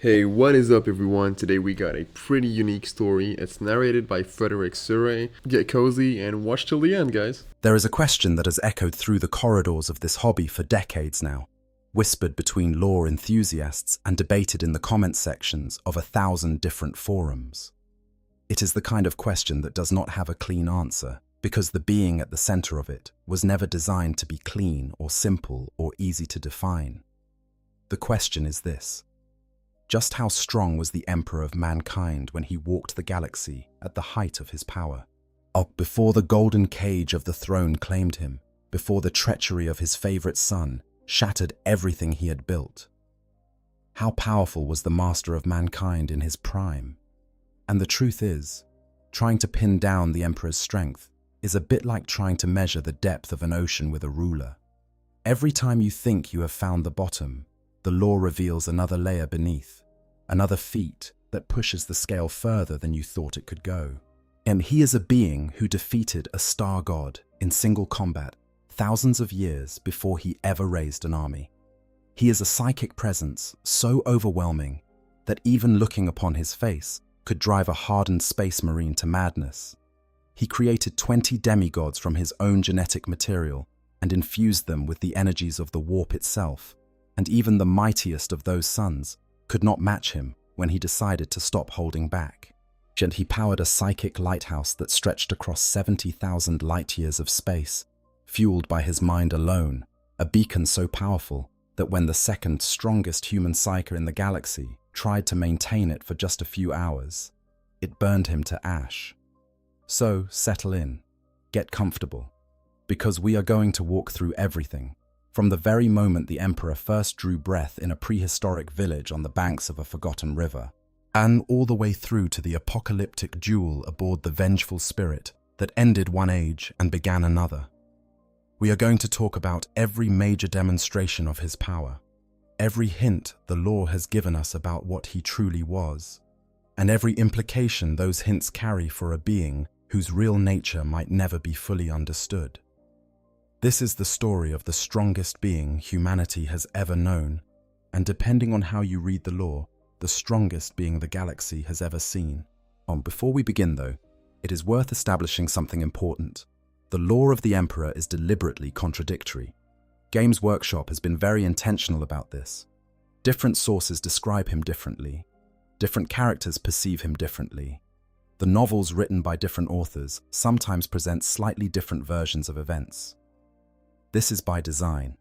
Hey, what is up, everyone? Today we got a pretty unique story. It's narrated by Frederick Surrey. Get cozy and watch till the end, guys. There is a question that has echoed through the corridors of this hobby for decades now, whispered between lore enthusiasts and debated in the comment sections of 1,000 different forums. It is the kind of question that does not have a clean answer, because the being at the center of it was never designed to be clean or simple or easy to define. The question is this: just how strong was the emperor of mankind when he walked the galaxy at the height of his power? Before the golden cage of the throne claimed him, before the treachery of his favorite son shattered everything he had built. How powerful was the master of mankind in his prime? And the truth is, trying to pin down the emperor's strength is a bit like trying to measure the depth of an ocean with a ruler. Every time you think you have found the bottom, the lore reveals another layer beneath, another feat that pushes the scale further than you thought it could go. And he is a being who defeated a star god in single combat thousands of years before he ever raised an army. He is a psychic presence so overwhelming that even looking upon his face could drive a hardened space marine to madness. He created 20 demigods from his own genetic material and infused them with the energies of the warp itself, and even the mightiest of those suns could not match him when he decided to stop holding back. And he powered a psychic lighthouse that stretched across 70,000 light-years of space, fueled by his mind alone, a beacon so powerful that when the second strongest human psyker in the galaxy tried to maintain it for just a few hours, it burned him to ash. So settle in, get comfortable, because we are going to walk through everything, from the very moment the emperor first drew breath in a prehistoric village on the banks of a forgotten river, and all the way through to the apocalyptic duel aboard the vengeful spirit that ended one age and began another. We are going to talk about every major demonstration of his power, every hint the lore has given us about what he truly was, and every implication those hints carry for a being whose real nature might never be fully understood. This is the story of the strongest being humanity has ever known, and depending on how you read the lore, the strongest being the galaxy has ever seen. Before we begin though, it is worth establishing something important. The lore of the Emperor is deliberately contradictory. Games Workshop has been very intentional about this. Different sources describe him differently. Different characters perceive him differently. The novels written by different authors sometimes present slightly different versions of events. This is by design.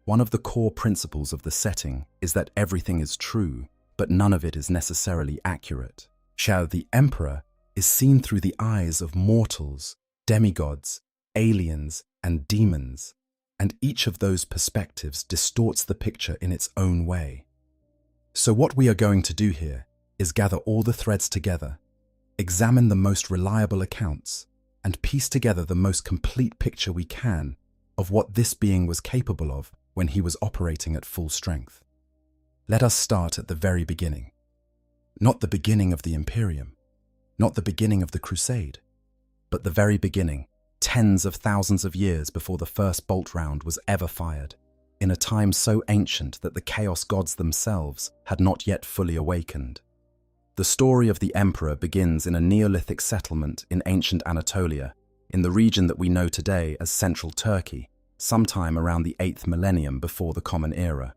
One of the core principles of the setting is that everything is true, but none of it is necessarily accurate. The Emperor is seen through the eyes of mortals, demigods, aliens, and demons, and each of those perspectives distorts the picture in its own way. So what we are going to do here is gather all the threads together, examine the most reliable accounts, and piece together the most complete picture we can of what this being was capable of when he was operating at full strength. Let us start at the very beginning. Not the beginning of the Imperium, not the beginning of the Crusade, but the very beginning, tens of thousands of years before the first bolt round was ever fired, in a time so ancient that the Chaos Gods themselves had not yet fully awakened. The story of the Emperor begins in a Neolithic settlement in ancient Anatolia, in the region that we know today as Central Turkey, sometime around the 8th millennium before the Common Era.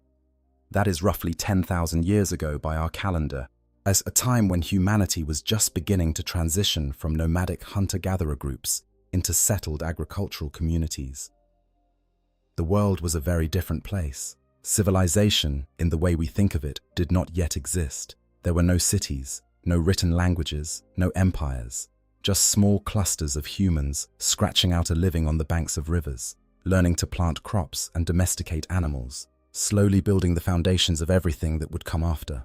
That is roughly 10,000 years ago by our calendar, as a time when humanity was just beginning to transition from nomadic hunter-gatherer groups into settled agricultural communities. The world was a very different place. Civilization, in the way we think of it, did not yet exist. There were no cities, no written languages, no empires, just small clusters of humans scratching out a living on the banks of rivers, learning to plant crops and domesticate animals, slowly building the foundations of everything that would come after.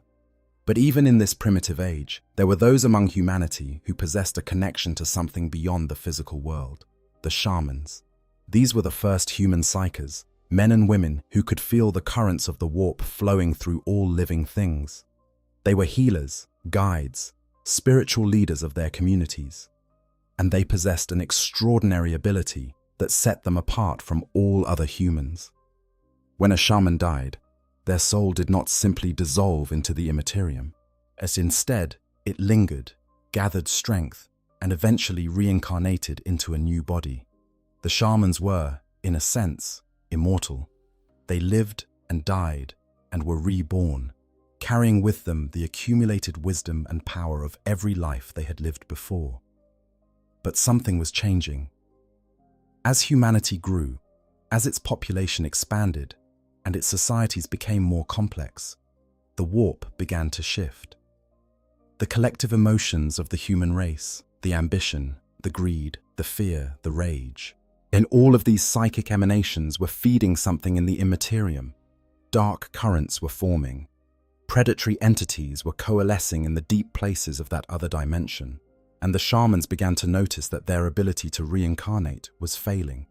But even in this primitive age, there were those among humanity who possessed a connection to something beyond the physical world, the shamans. These were the first human psychers, men and women who could feel the currents of the warp flowing through all living things. They were healers, guides, spiritual leaders of their communities, and they possessed an extraordinary ability that set them apart from all other humans. When a shaman died, Their soul did not simply dissolve into the immaterium, as instead it lingered, gathered strength, and eventually reincarnated into a new body. The shamans were, in a sense, immortal. They lived and died and were reborn, carrying with them the accumulated wisdom and power of every life they had lived before. But something was changing. As humanity grew, as its population expanded, and its societies became more complex, the warp began to shift. The collective emotions of the human race, the ambition, the greed, the fear, the rage, and all of these psychic emanations were feeding something in the immaterium. Dark currents were forming. Predatory entities were coalescing in the deep places of that other dimension, and the shamans began to notice that their ability to reincarnate was failing.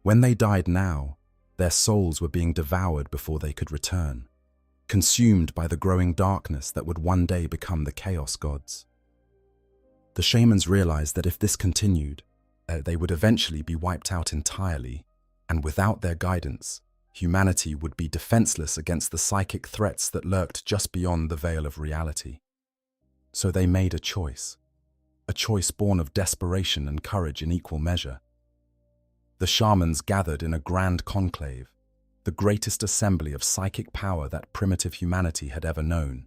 When they died now, their souls were being devoured before they could return, consumed by the growing darkness that would one day become the chaos gods. The shamans realized that if this continued, they would eventually be wiped out entirely, and without their guidance, humanity would be defenseless against the psychic threats that lurked just beyond the veil of reality. So they made a choice born of desperation and courage in equal measure. The shamans gathered in a grand conclave, the greatest assembly of psychic power that primitive humanity had ever known,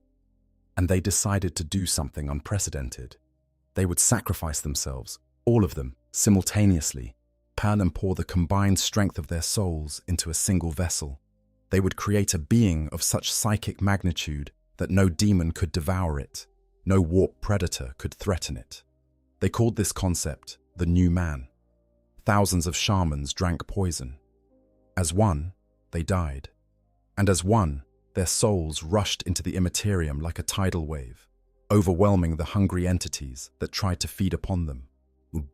and they decided to do something unprecedented. They would sacrifice themselves, all of them, simultaneously, and pour the combined strength of their souls into a single vessel. They would create a being of such psychic magnitude that no demon could devour it, no warp predator could threaten it. They called this concept the new man. Thousands of shamans drank poison. As one, they died. And as one, their souls rushed into the immaterium like a tidal wave, overwhelming the hungry entities that tried to feed upon them,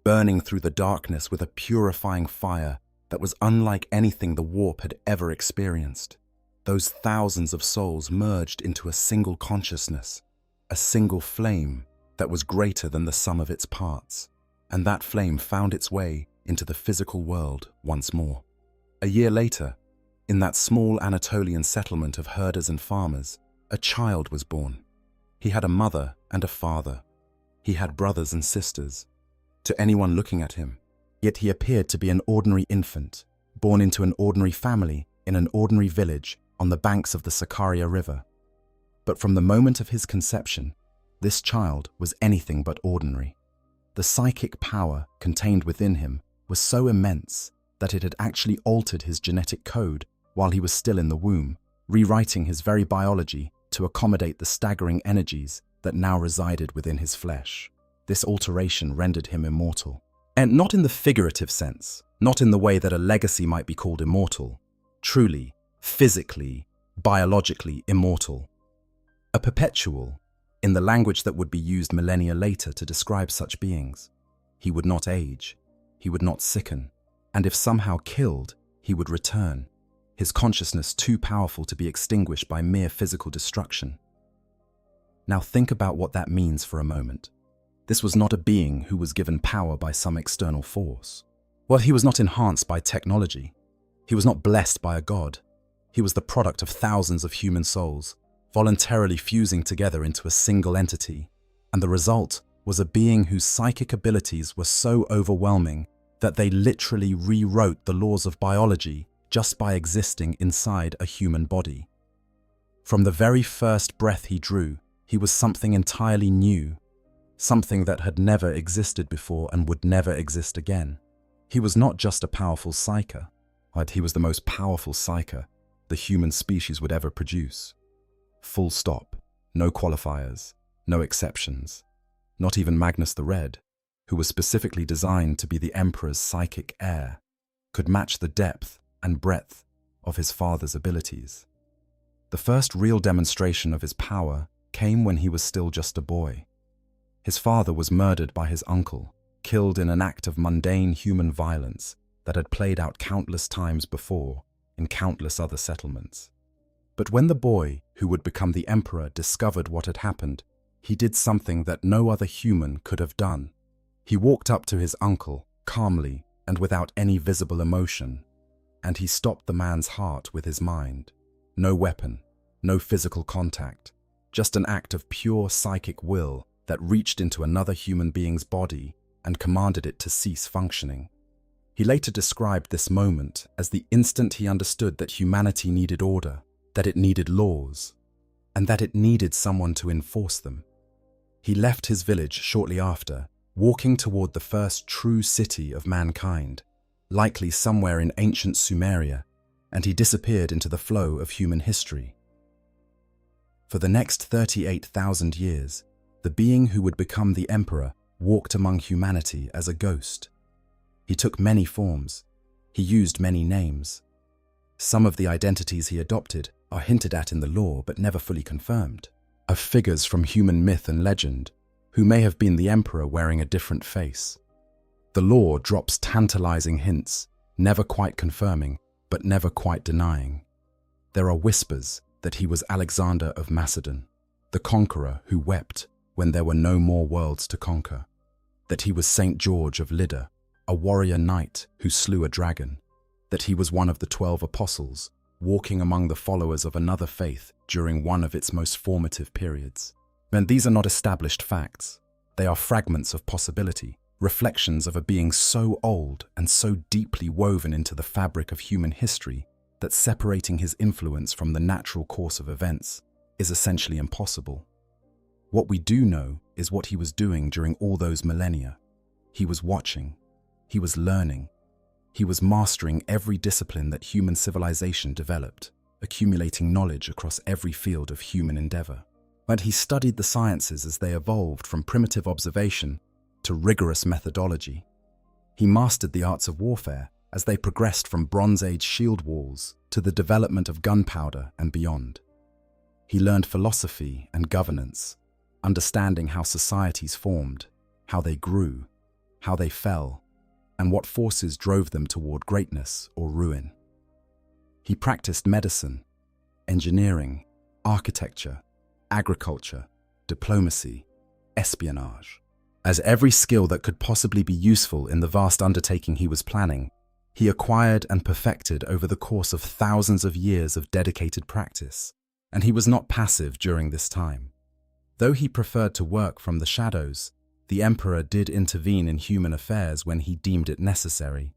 burning through the darkness with a purifying fire that was unlike anything the warp had ever experienced. Those thousands of souls merged into a single consciousness, a single flame that was greater than the sum of its parts, and that flame found its way into the physical world once more. A year later, in that small Anatolian settlement of herders and farmers, a child was born. He had a mother and a father. He had brothers and sisters. To anyone looking at him, yet he appeared to be an ordinary infant, born into an ordinary family in an ordinary village on the banks of the Sakarya River. But from the moment of his conception, this child was anything but ordinary. The psychic power contained within him was so immense that it had actually altered his genetic code while he was still in the womb, rewriting his very biology to accommodate the staggering energies that now resided within his flesh. This alteration rendered him immortal. And not in the figurative sense, not in the way that a legacy might be called immortal. Truly, physically, biologically immortal. A perpetual, in the language that would be used millennia later to describe such beings. He would not age, he would not sicken, and if somehow killed, he would return, his consciousness too powerful to be extinguished by mere physical destruction. Now think about what that means for a moment. This was not a being who was given power by some external force. Well, he was not enhanced by technology. He was not blessed by a god. He was the product of thousands of human souls, voluntarily fusing together into a single entity, and the result was a being whose psychic abilities were so overwhelming that they literally rewrote the laws of biology just by existing inside a human body. From the very first breath he drew, he was something entirely new, something that had never existed before and would never exist again. He was not just a powerful psyker, but he was the most powerful psyker the human species would ever produce. Full stop. No qualifiers, no exceptions. Not even Magnus the Red, who was specifically designed to be the Emperor's psychic heir, could match the depth and breadth of his father's abilities. The first real demonstration of his power came when he was still just a boy. His father was murdered by his uncle, killed in an act of mundane human violence that had played out countless times before in countless other settlements. But when the boy who would become the emperor discovered what had happened, he did something that no other human could have done. He walked up to his uncle, calmly and without any visible emotion, and he stopped the man's heart with his mind. No weapon, no physical contact, just an act of pure psychic will that reached into another human being's body and commanded it to cease functioning. He later described this moment as the instant he understood that humanity needed order, that it needed laws, and that it needed someone to enforce them. He left his village shortly after, walking toward the first true city of mankind, likely somewhere in ancient Sumeria, and he disappeared into the flow of human history. For the next 38,000 years, the being who would become the emperor walked among humanity as a ghost. He took many forms. He used many names. Some of the identities he adopted are hinted at in the lore but never fully confirmed, of figures from human myth and legend who may have been the emperor wearing a different face. The lore drops tantalizing hints, never quite confirming, but never quite denying. There are whispers that he was Alexander of Macedon, the conqueror who wept when there were no more worlds to conquer, that he was Saint George of Lydda, a warrior knight who slew a dragon, that he was one of the 12 apostles, walking among the followers of another faith during one of its most formative periods. And these are not established facts. They are fragments of possibility, reflections of a being so old and so deeply woven into the fabric of human history that separating his influence from the natural course of events is essentially impossible. What we do know is what he was doing during all those millennia. He was watching. He was learning. He was mastering every discipline that human civilization developed, accumulating knowledge across every field of human endeavor. But he studied the sciences as they evolved from primitive observation to rigorous methodology. He mastered the arts of warfare as they progressed from Bronze Age shield walls to the development of gunpowder and beyond. He learned philosophy and governance, understanding how societies formed, how they grew, how they fell, and what forces drove them toward greatness or ruin. He practiced medicine, engineering, architecture, agriculture, diplomacy, espionage. As every skill that could possibly be useful in the vast undertaking he was planning, he acquired and perfected over the course of thousands of years of dedicated practice, and he was not passive during this time. Though he preferred to work from the shadows, the emperor did intervene in human affairs when he deemed it necessary.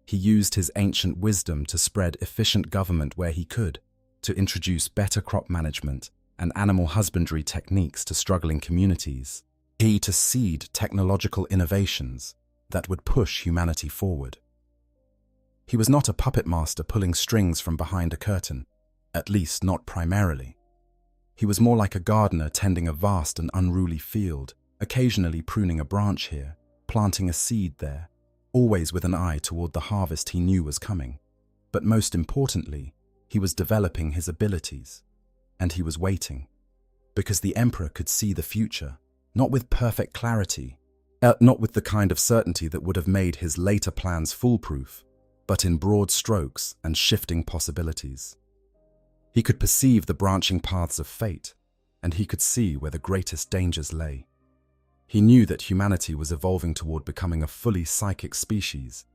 He used his ancient wisdom to spread efficient government where he could, to introduce better crop management and animal husbandry techniques to struggling communities, to seed technological innovations that would push humanity forward. He was not a puppet master pulling strings from behind a curtain, at least not primarily. He was more like a gardener tending a vast and unruly field, occasionally pruning a branch here, planting a seed there, always with an eye toward the harvest he knew was coming. But most importantly, he was developing his abilities, and he was waiting, because the emperor could see the future, not with perfect clarity, not with the kind of certainty that would have made his later plans foolproof, but in broad strokes and shifting possibilities. He could perceive the branching paths of fate, and he could see where the greatest dangers lay. He knew that humanity was evolving toward becoming a fully psychic species,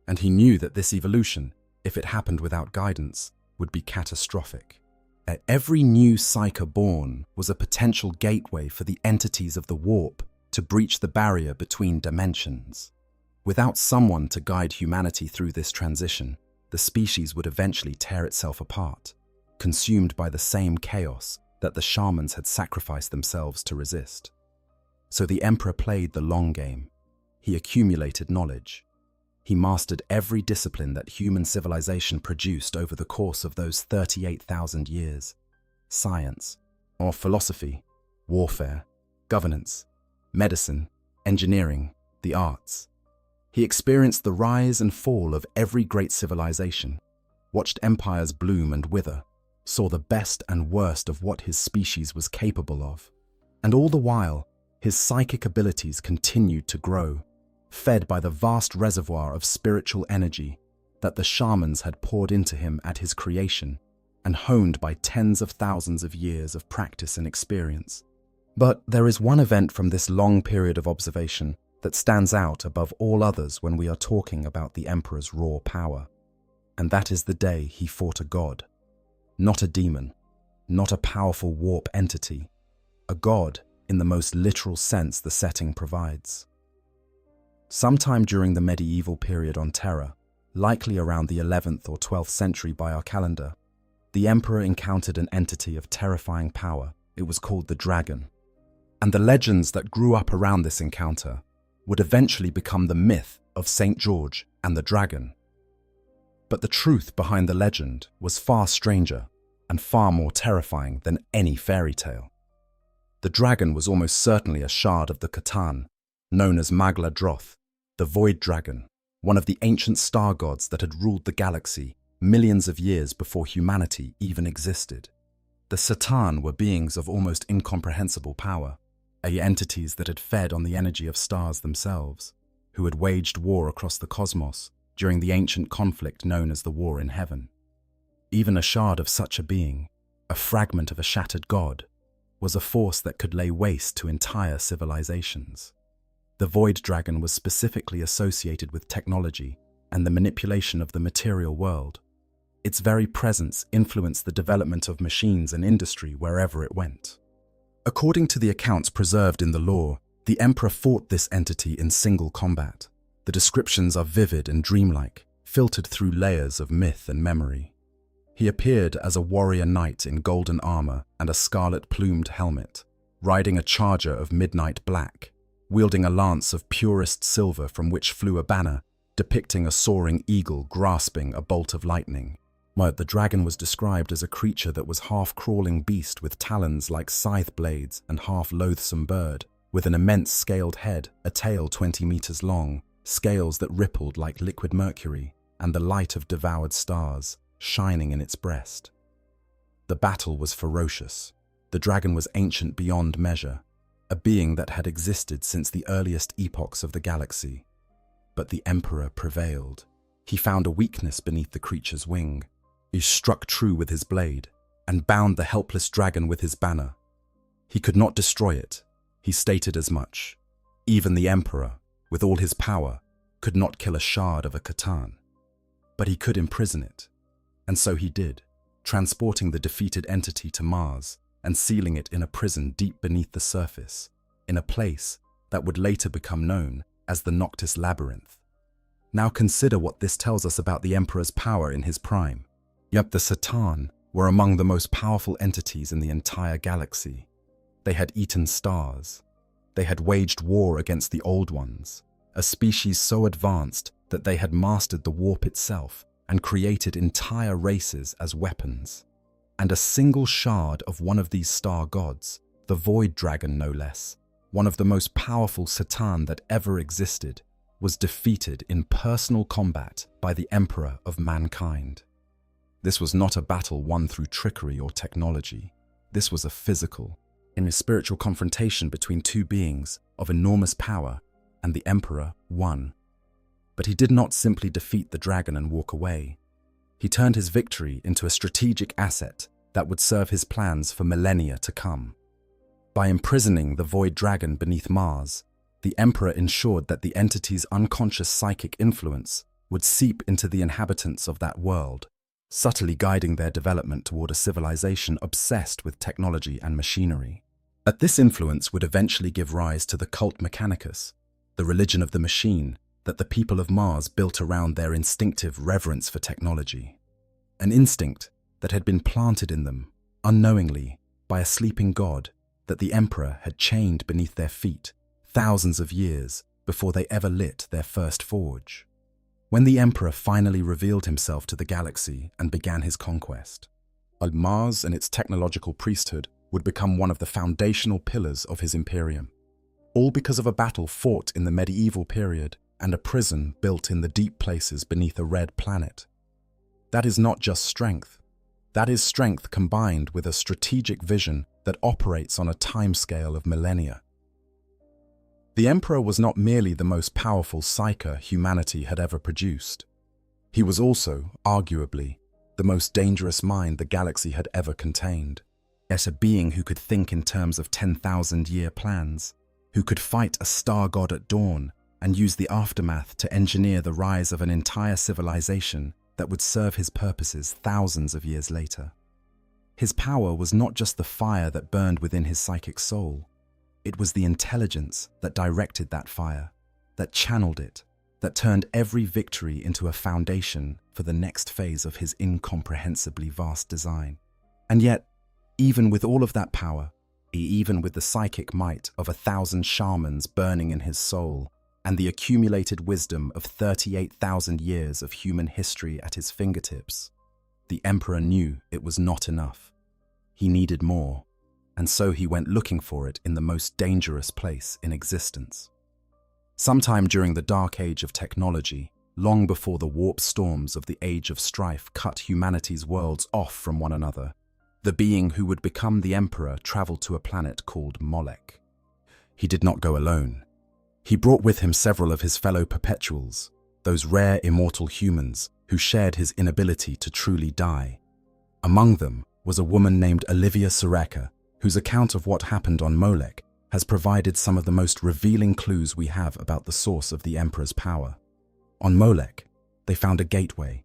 and he knew that this evolution, if it happened without guidance, would be catastrophic. Every new psyker born was a potential gateway for the entities of the warp to breach the barrier between dimensions. Without someone to guide humanity through this transition, the species would eventually tear itself apart, consumed by the same chaos that the shamans had sacrificed themselves to resist. So the emperor played the long game. He accumulated knowledge. He mastered every discipline that human civilization produced over the course of those 38,000 years. Science, or philosophy, warfare, governance, medicine, engineering, the arts. He experienced the rise and fall of every great civilization, watched empires bloom and wither, saw the best and worst of what his species was capable of. And all the while, his psychic abilities continued to grow, fed by the vast reservoir of spiritual energy that the shamans had poured into him at his creation, and honed by tens of thousands of years of practice and experience. But there is one event from this long period of observation that stands out above all others when we are talking about the emperor's raw power, and that is the day he fought a god. Not a demon, not a powerful warp entity, a god in the most literal sense the setting provides. Sometime during the medieval period on Terra, likely around the 11th or 12th century by our calendar, the Emperor encountered an entity of terrifying power. It was called the Dragon. And the legends that grew up around this encounter would eventually become the myth of St. George and the Dragon. But the truth behind the legend was far stranger and far more terrifying than any fairy tale. The dragon was almost certainly a shard of the Catan, known as Magla Droth, the Void Dragon, one of the ancient star gods that had ruled the galaxy millions of years before humanity even existed. The Satan were beings of almost incomprehensible power, entities that had fed on the energy of stars themselves, who had waged war across the cosmos during the ancient conflict known as the War in Heaven. Even a shard of such a being, a fragment of a shattered god, was a force that could lay waste to entire civilizations. The Void Dragon was specifically associated with technology and the manipulation of the material world. Its very presence influenced the development of machines and industry wherever it went. According to the accounts preserved in the lore, the Emperor fought this entity in single combat. The descriptions are vivid and dreamlike, filtered through layers of myth and memory. He appeared as a warrior knight in golden armor and a scarlet-plumed helmet, riding a charger of midnight black, wielding a lance of purest silver from which flew a banner depicting a soaring eagle grasping a bolt of lightning. The dragon was described as a creature that was half-crawling beast with talons like scythe blades and half-loathsome bird, with an immense scaled head, a tail 20 meters long, scales that rippled like liquid mercury, and the light of devoured stars shining in its breast. The battle was ferocious. The dragon was ancient beyond measure, a being that had existed since the earliest epochs of the galaxy. But the Emperor prevailed. He found a weakness beneath the creature's wing. He struck true with his blade and bound the helpless dragon with his banner. He could not destroy it. He stated as much. Even the Emperor, with all his power, could not kill a shard of a Catan. But he could imprison it. And so he did, transporting the defeated entity to Mars and sealing it in a prison deep beneath the surface, in a place that would later become known as the Noctis Labyrinth. Now consider what this tells us about the Emperor's power in his prime. Yet the Satan were among the most powerful entities in the entire galaxy. They had eaten stars. They had waged war against the Old Ones, a species so advanced that they had mastered the warp itself and created entire races as weapons. And a single shard of one of these star gods, the Void Dragon no less, one of the most powerful Satan that ever existed, was defeated in personal combat by the Emperor of mankind. This was not a battle won through trickery or technology. This was a physical, in a spiritual confrontation between two beings of enormous power, and the Emperor won. But he did not simply defeat the dragon and walk away. He turned his victory into a strategic asset that would serve his plans for millennia to come. By imprisoning the Void Dragon beneath Mars, the Emperor ensured that the entity's unconscious psychic influence would seep into the inhabitants of that world, subtly guiding their development toward a civilization obsessed with technology and machinery. But this influence would eventually give rise to the cult mechanicus, the religion of the machine that the people of Mars built around their instinctive reverence for technology. An instinct that had been planted in them, unknowingly, by a sleeping god that the Emperor had chained beneath their feet thousands of years before they ever lit their first forge. When the Emperor finally revealed himself to the galaxy and began his conquest, Mars and its technological priesthood would become one of the foundational pillars of his Imperium, all because of a battle fought in the medieval period and a prison built in the deep places beneath a red planet. That is not just strength. That is strength combined with a strategic vision that operates on a timescale of millennia. The Emperor was not merely the most powerful psyker humanity had ever produced. He was also, arguably, the most dangerous mind the galaxy had ever contained. Yet a being who could think in terms of 10,000-year plans, who could fight a star god at dawn and use the aftermath to engineer the rise of an entire civilization that would serve his purposes thousands of years later. His power was not just the fire that burned within his psychic soul. It was the intelligence that directed that fire, that channeled it, that turned every victory into a foundation for the next phase of his incomprehensibly vast design. And yet, even with all of that power, even with the psychic might of 1,000 shamans burning in his soul, and the accumulated wisdom of 38,000 years of human history at his fingertips, the Emperor knew it was not enough. He needed more, and so he went looking for it in the most dangerous place in existence. Sometime during the dark age of technology, long before the warp storms of the Age of Strife cut humanity's worlds off from one another, the being who would become the Emperor traveled to a planet called Molech. He did not go alone. He brought with him several of his fellow perpetuals, those rare immortal humans who shared his inability to truly die. Among them was a woman named Olivia Soreka, whose account of what happened on Molech has provided some of the most revealing clues we have about the source of the Emperor's power. On Molech, they found a gateway,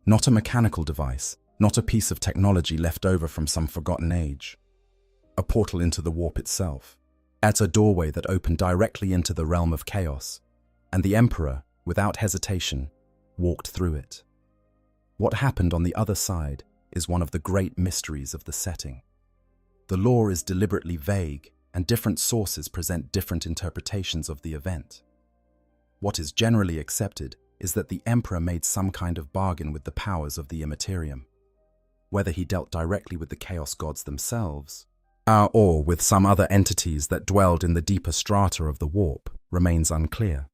not a mechanical device, not a piece of technology left over from some forgotten age. A portal into the warp itself, at a doorway that opened directly into the realm of chaos, and the Emperor, without hesitation, walked through it. What happened on the other side is one of the great mysteries of the setting. The lore is deliberately vague, and different sources present different interpretations of the event. What is generally accepted is that the Emperor made some kind of bargain with the powers of the Imperium. Whether he dealt directly with the Chaos Gods themselves, or with some other entities that dwelled in the deeper strata of the warp, remains unclear.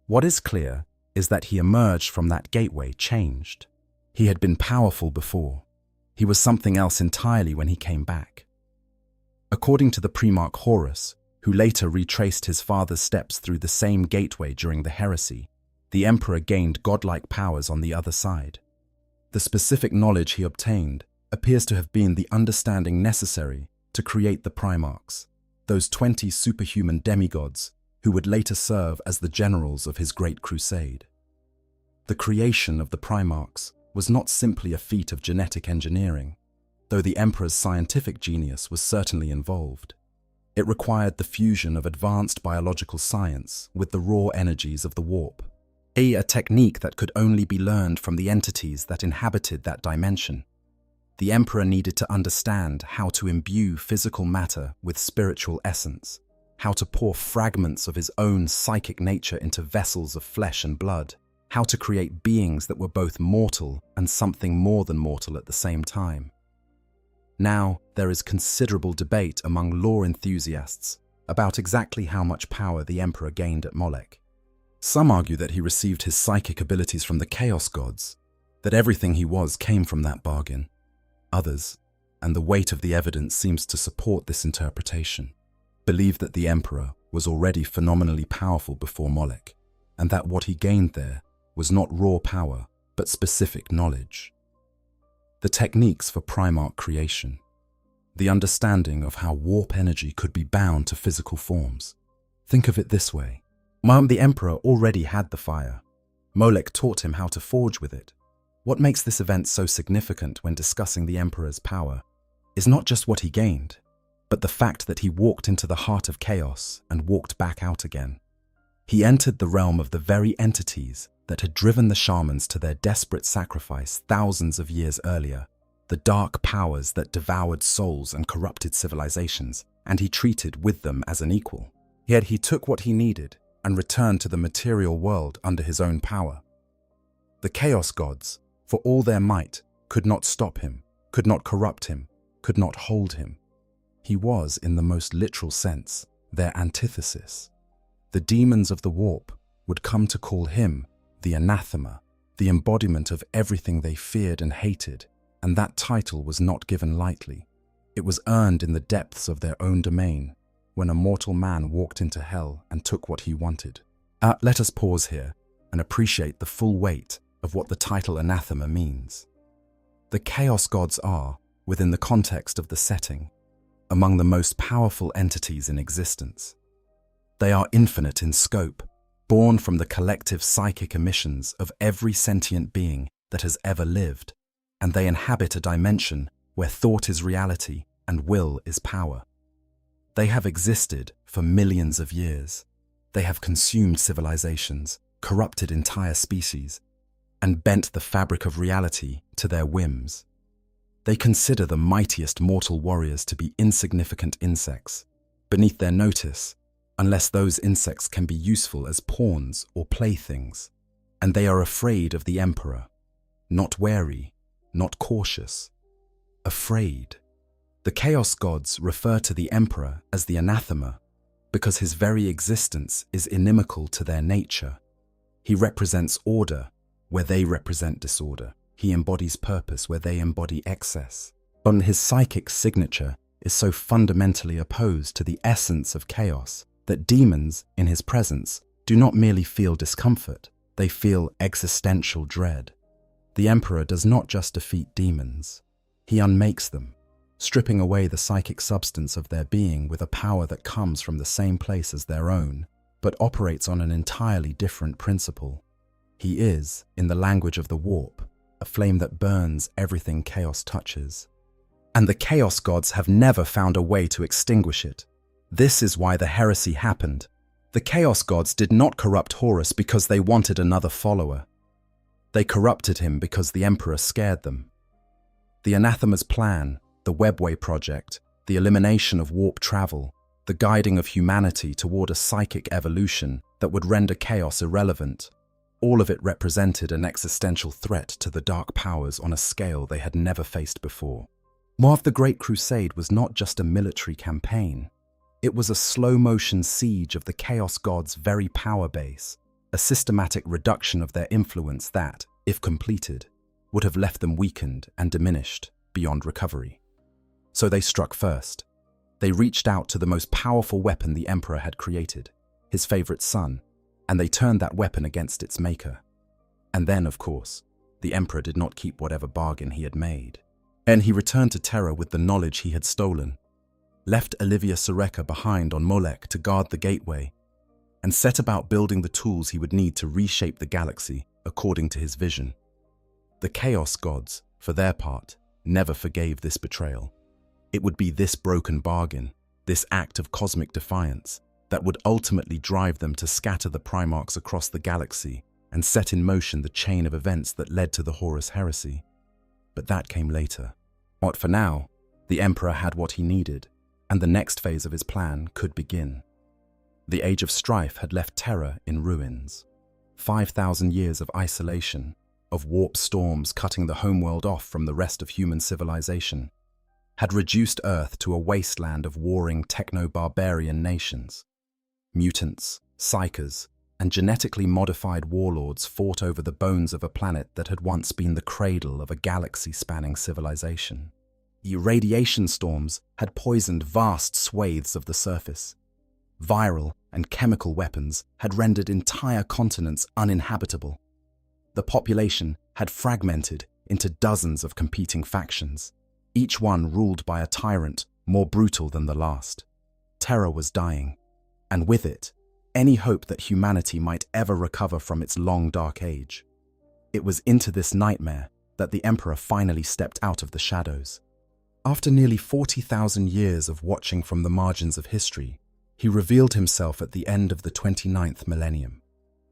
What is clear is that he emerged from that gateway changed. He had been powerful before. He was something else entirely when he came back. According to the Primarch Horus, who later retraced his father's steps through the same gateway during the heresy, the Emperor gained godlike powers on the other side. The specific knowledge he obtained appears to have been the understanding necessary to create the Primarchs, those 20 superhuman demigods who would later serve as the generals of his great crusade. The creation of the Primarchs was not simply a feat of genetic engineering, though the Emperor's scientific genius was certainly involved. It required the fusion of advanced biological science with the raw energies of the warp, a technique that could only be learned from the entities that inhabited that dimension. The Emperor needed to understand how to imbue physical matter with spiritual essence, how to pour fragments of his own psychic nature into vessels of flesh and blood, how to create beings that were both mortal and something more than mortal at the same time. Now, there is considerable debate among lore enthusiasts about exactly how much power the Emperor gained at Molech. Some argue that he received his psychic abilities from the Chaos Gods, that everything he was came from that bargain. Others, and the weight of the evidence seems to support this interpretation, believe that the Emperor was already phenomenally powerful before Molech, and that what he gained there was not raw power, but specific knowledge. The techniques for Primarch creation, the understanding of how warp energy could be bound to physical forms. Think of it this way. The Emperor already had the fire. Molech taught him how to forge with it. What makes this event so significant when discussing the Emperor's power is not just what he gained, but the fact that he walked into the heart of chaos and walked back out again. He entered the realm of the very entities that had driven the shamans to their desperate sacrifice thousands of years earlier, the dark powers that devoured souls and corrupted civilizations, and he treated with them as an equal. Yet he took what he needed and returned to the material world under his own power. The Chaos Gods, for all their might, could not stop him, could not corrupt him, could not hold him. He was, in the most literal sense, their antithesis. The demons of the warp would come to call him the anathema, the embodiment of everything they feared and hated, and that title was not given lightly. It was earned in the depths of their own domain, when a mortal man walked into hell and took what he wanted. Let us pause here and appreciate the full weight of what the title anathema means. The Chaos Gods are, within the context of the setting, among the most powerful entities in existence. They are infinite in scope, born from the collective psychic emissions of every sentient being that has ever lived, and they inhabit a dimension where thought is reality and will is power. They have existed for millions of years. They have consumed civilizations, corrupted entire species, and bent the fabric of reality to their whims. They consider the mightiest mortal warriors to be insignificant insects, beneath their notice, unless those insects can be useful as pawns or playthings. And they are afraid of the Emperor, not wary, not cautious, afraid. The Chaos Gods refer to the Emperor as the anathema because his very existence is inimical to their nature. He represents order where they represent disorder. He embodies purpose where they embody excess. But his psychic signature is so fundamentally opposed to the essence of chaos that demons, in his presence, do not merely feel discomfort, they feel existential dread. The Emperor does not just defeat demons, he unmakes them, stripping away the psychic substance of their being with a power that comes from the same place as their own, but operates on an entirely different principle. He is, in the language of the warp, a flame that burns everything chaos touches. And the Chaos Gods have never found a way to extinguish it. This is why the heresy happened. The Chaos Gods did not corrupt Horus because they wanted another follower. They corrupted him because the Emperor scared them. The Anathema's plan, the Webway Project, the elimination of warp travel, the guiding of humanity toward a psychic evolution that would render chaos irrelevant, all of it represented an existential threat to the dark powers on a scale they had never faced before. Moab the Great Crusade was not just a military campaign. It was a slow-motion siege of the Chaos Gods' very power base, a systematic reduction of their influence that, if completed, would have left them weakened and diminished beyond recovery. So they struck first. They reached out to the most powerful weapon the Emperor had created, his favorite son, and they turned that weapon against its maker. And then, of course, the Emperor did not keep whatever bargain he had made. And he returned to Terra with the knowledge he had stolen, left Olivia Soreka behind on Molech to guard the gateway, and set about building the tools he would need to reshape the galaxy according to his vision. The Chaos Gods, for their part, never forgave this betrayal. It would be this broken bargain, this act of cosmic defiance, that would ultimately drive them to scatter the Primarchs across the galaxy and set in motion the chain of events that led to the Horus heresy. But that came later. But for now, the Emperor had what he needed, and the next phase of his plan could begin. The Age of Strife had left Terra in ruins. 5,000 years of isolation, of warp storms cutting the homeworld off from the rest of human civilization, had reduced Earth to a wasteland of warring techno-barbarian nations. Mutants, psychers, and genetically modified warlords fought over the bones of a planet that had once been the cradle of a galaxy-spanning civilization. Irradiation storms had poisoned vast swathes of the surface. Viral and chemical weapons had rendered entire continents uninhabitable. The population had fragmented into dozens of competing factions, each one ruled by a tyrant more brutal than the last. Terra was dying, and with it, any hope that humanity might ever recover from its long dark age. It was into this nightmare that the Emperor finally stepped out of the shadows. After nearly 40,000 years of watching from the margins of history, he revealed himself at the end of the 29th millennium,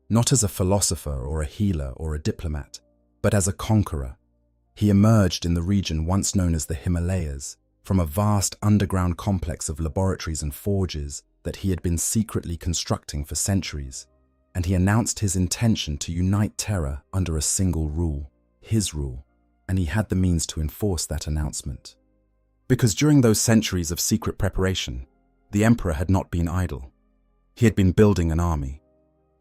not as a philosopher or a healer or a diplomat, but as a conqueror. He emerged in the region once known as the Himalayas, from a vast underground complex of laboratories and forges that he had been secretly constructing for centuries, and he announced his intention to unite Terra under a single rule, his rule, and he had the means to enforce that announcement. Because during those centuries of secret preparation, the Emperor had not been idle. He had been building an army.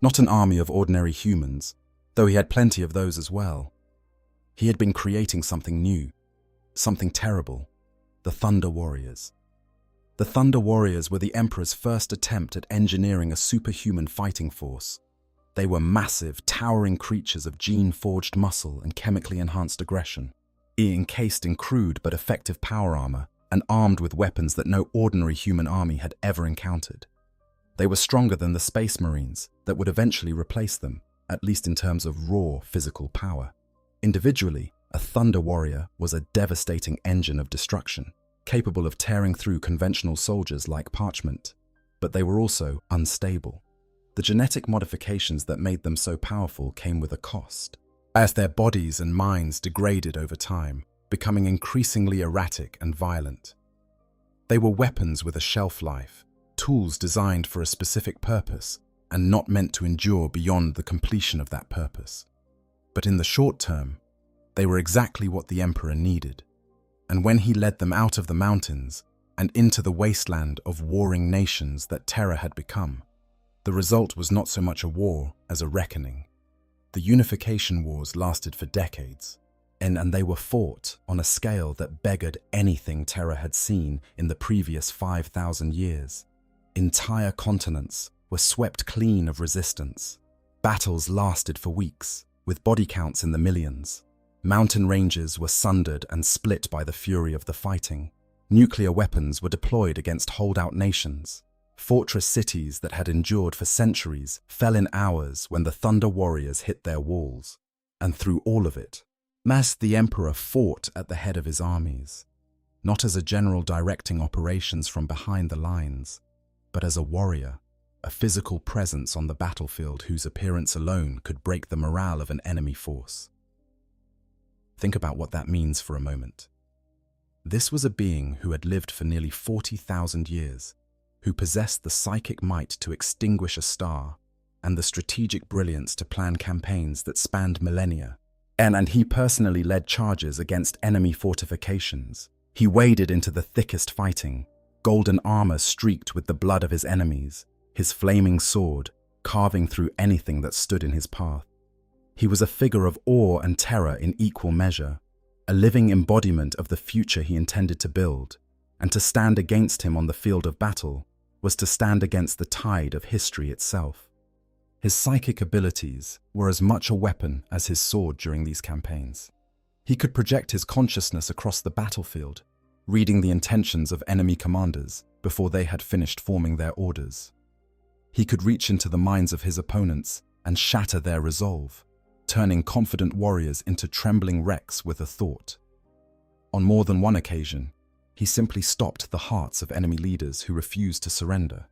Not an army of ordinary humans, though he had plenty of those as well. He had been creating something new, something terrible, the Thunder Warriors. The Thunder Warriors were the Emperor's first attempt at engineering a superhuman fighting force. They were massive, towering creatures of gene-forged muscle and chemically enhanced aggression, encased in crude but effective power armor and armed with weapons that no ordinary human army had ever encountered. They were stronger than the Space Marines that would eventually replace them, at least in terms of raw physical power. Individually, A thunder warrior was a devastating engine of destruction, capable of tearing through conventional soldiers like parchment. But they were also unstable. The genetic modifications that made them so powerful came with a cost, as their bodies and minds degraded over time, becoming increasingly erratic and violent. They were weapons with a shelf life, tools designed for a specific purpose and not meant to endure beyond the completion of that purpose. But in the short term, they were exactly what the Emperor needed. And when he led them out of the mountains and into the wasteland of warring nations that Terra had become, the result was not so much a war as a reckoning. The unification wars lasted for decades, and they were fought on a scale that beggared anything Terra had seen in the previous 5,000 years. Entire continents were swept clean of resistance. Battles lasted for weeks, with body counts in the millions. Mountain ranges were sundered and split by the fury of the fighting. Nuclear weapons were deployed against holdout nations. Fortress cities that had endured for centuries fell in hours when the Thunder Warriors hit their walls. And through all of it, the Emperor fought at the head of his armies, not as a general directing operations from behind the lines, but as a warrior, a physical presence on the battlefield whose appearance alone could break the morale of an enemy force. Think about what that means for a moment. This was a being who had lived for nearly 40,000 years, who possessed the psychic might to extinguish a star and the strategic brilliance to plan campaigns that spanned millennia. And he personally led charges against enemy fortifications. He waded into the thickest fighting, golden armor streaked with the blood of his enemies, his flaming sword carving through anything that stood in his path. He was a figure of awe and terror in equal measure, a living embodiment of the future he intended to build, and to stand against him on the field of battle was to stand against the tide of history itself. His psychic abilities were as much a weapon as his sword during these campaigns. He could project his consciousness across the battlefield, reading the intentions of enemy commanders before they had finished forming their orders. He could reach into the minds of his opponents and shatter their resolve, turning confident warriors into trembling wrecks with a thought. On more than one occasion, he simply stopped the hearts of enemy leaders who refused to surrender,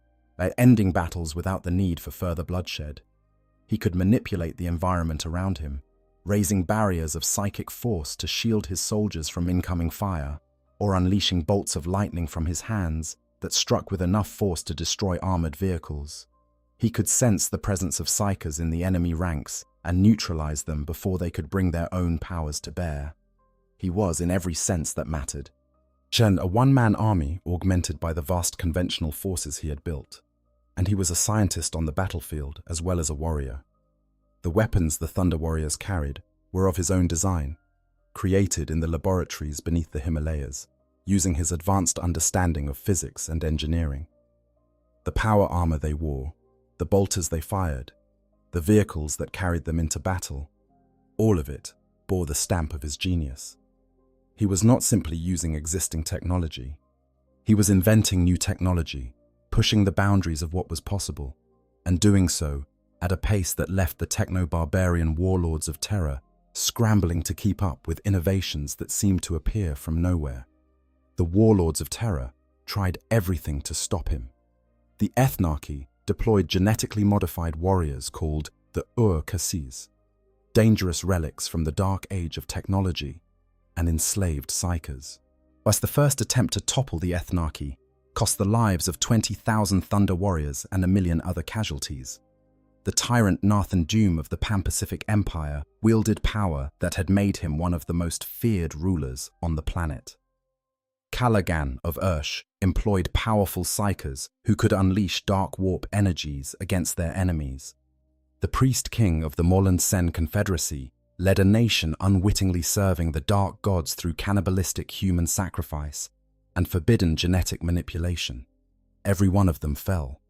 ending battles without the need for further bloodshed. He could manipulate the environment around him, raising barriers of psychic force to shield his soldiers from incoming fire, or unleashing bolts of lightning from his hands that struck with enough force to destroy armored vehicles. He could sense the presence of psykers in the enemy ranks and neutralize them before they could bring their own powers to bear. He was, in every sense that mattered, a one-man army augmented by the vast conventional forces he had built. And he was a scientist on the battlefield as well as a warrior. The weapons the Thunder Warriors carried were of his own design, created in the laboratories beneath the Himalayas, using his advanced understanding of physics and engineering. The power armor they wore, the bolters they fired, the vehicles that carried them into battle, all of it bore the stamp of his genius. He was not simply using existing technology. He was inventing new technology, pushing the boundaries of what was possible, and doing so at a pace that left the techno-barbarian warlords of terror scrambling to keep up with innovations that seemed to appear from nowhere. The warlords of terror tried everything to stop him. The Ethnarchy deployed genetically modified warriors called the Ur-Kassis, dangerous relics from the dark age of technology, and enslaved psykers. Whilst the first attempt to topple the Ethnarchy cost the lives of 20,000 Thunder Warriors and 1 million other casualties, the tyrant Nathan Doom of the Pan-Pacific Empire wielded power that had made him one of the most feared rulers on the planet. Callaghan of Ursh employed powerful psykers who could unleash dark warp energies against their enemies. The priest king of the Moreland Sen Confederacy led a nation unwittingly serving the dark gods through cannibalistic human sacrifice and forbidden genetic manipulation. Every one of them fell.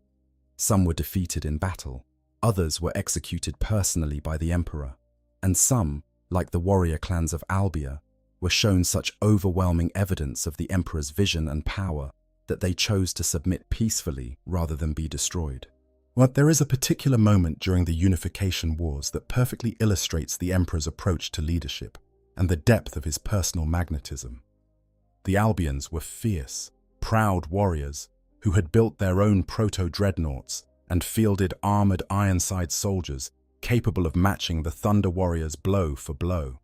Some were defeated in battle, others were executed personally by the emperor, and some, like the warrior clans of Albia, were shown such overwhelming evidence of the emperor's vision and power that they chose to submit peacefully rather than be destroyed. But there is a particular moment during the Unification Wars that perfectly illustrates the emperor's approach to leadership. and the depth of his personal magnetism. The Albions were fierce, proud warriors who had built their own proto-dreadnoughts and fielded armored Ironside soldiers capable of matching the Thunder Warriors blow for blow.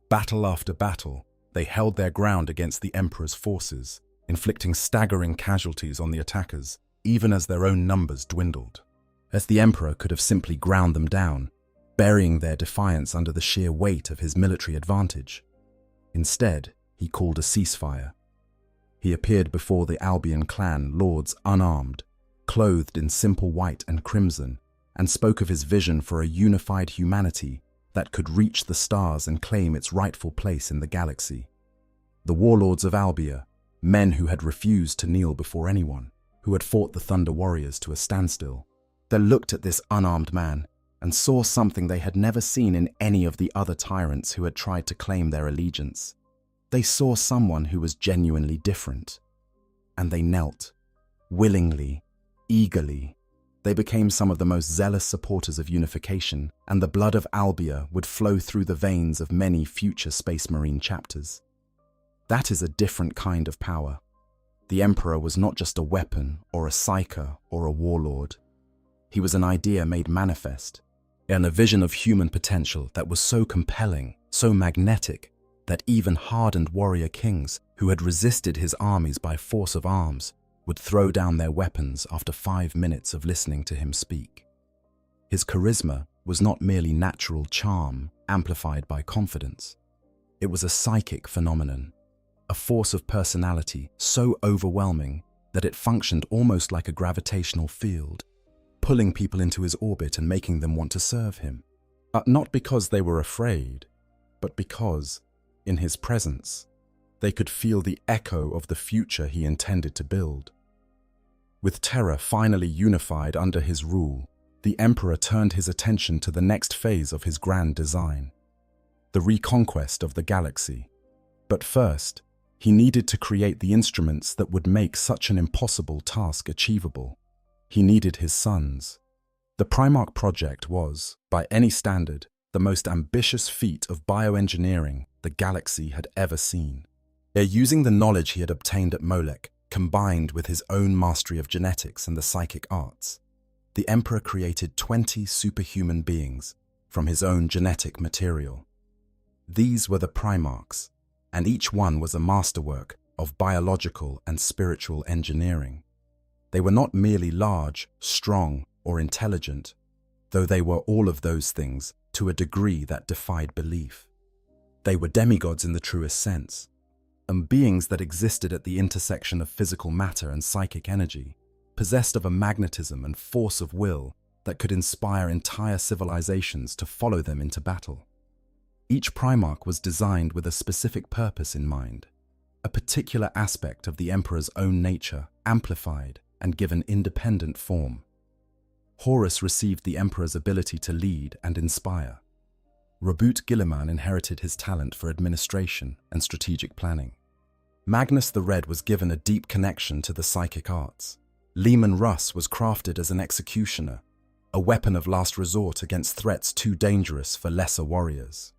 Battle after battle, they held their ground against the Emperor's forces, inflicting staggering casualties on the attackers, even as their own numbers dwindled. As the Emperor could have simply ground them down, burying their defiance under the sheer weight of his military advantage. Instead, he called a ceasefire. He appeared before the Albion clan lords unarmed, clothed in simple white and crimson, and spoke of his vision for a unified humanity that could reach the stars and claim its rightful place in the galaxy. The warlords of Albia, men who had refused to kneel before anyone, who had fought the Thunder Warriors to a standstill, they looked at this unarmed man and saw something they had never seen in any of the other tyrants who had tried to claim their allegiance. They saw someone who was genuinely different, and they knelt, willingly, eagerly. They became some of the most zealous supporters of unification, and the blood of Albia would flow through the veins of many future Space Marine chapters. That is a different kind of power. The Emperor was not just a weapon or a psyker or a warlord. He was an idea made manifest, and a vision of human potential that was so compelling, so magnetic, that even hardened warrior kings who had resisted his armies by force of arms would throw down their weapons after 5 minutes of listening to him speak. His charisma was not merely natural charm amplified by confidence. It was a psychic phenomenon, a force of personality so overwhelming that it functioned almost like a gravitational field, pulling people into his orbit and making them want to serve him. Not because they were afraid, but because, in his presence, they could feel the echo of the future he intended to build. With Terra finally unified under his rule, the Emperor turned his attention to the next phase of his grand design, the reconquest of the galaxy. But first, he needed to create the instruments that would make such an impossible task achievable. He needed his sons. The Primarch project was, by any standard, the most ambitious feat of bioengineering the galaxy had ever seen. Using the knowledge he had obtained at Molech, combined with his own mastery of genetics and the psychic arts, the Emperor created 20 superhuman beings from his own genetic material. These were the Primarchs, and each one was a masterwork of biological and spiritual engineering. They were not merely large, strong, or intelligent, though they were all of those things to a degree that defied belief. They were demigods in the truest sense, and beings that existed at the intersection of physical matter and psychic energy, possessed of a magnetism and force of will that could inspire entire civilizations to follow them into battle. Each Primarch was designed with a specific purpose in mind, a particular aspect of the Emperor's own nature amplified and given independent form. Horus received the Emperor's ability to lead and inspire. Rabut Gilliman inherited his talent for administration and strategic planning. Magnus the Red was given a deep connection to the psychic arts. Leman Russ was crafted as an executioner, a weapon of last resort against threats too dangerous for lesser warriors.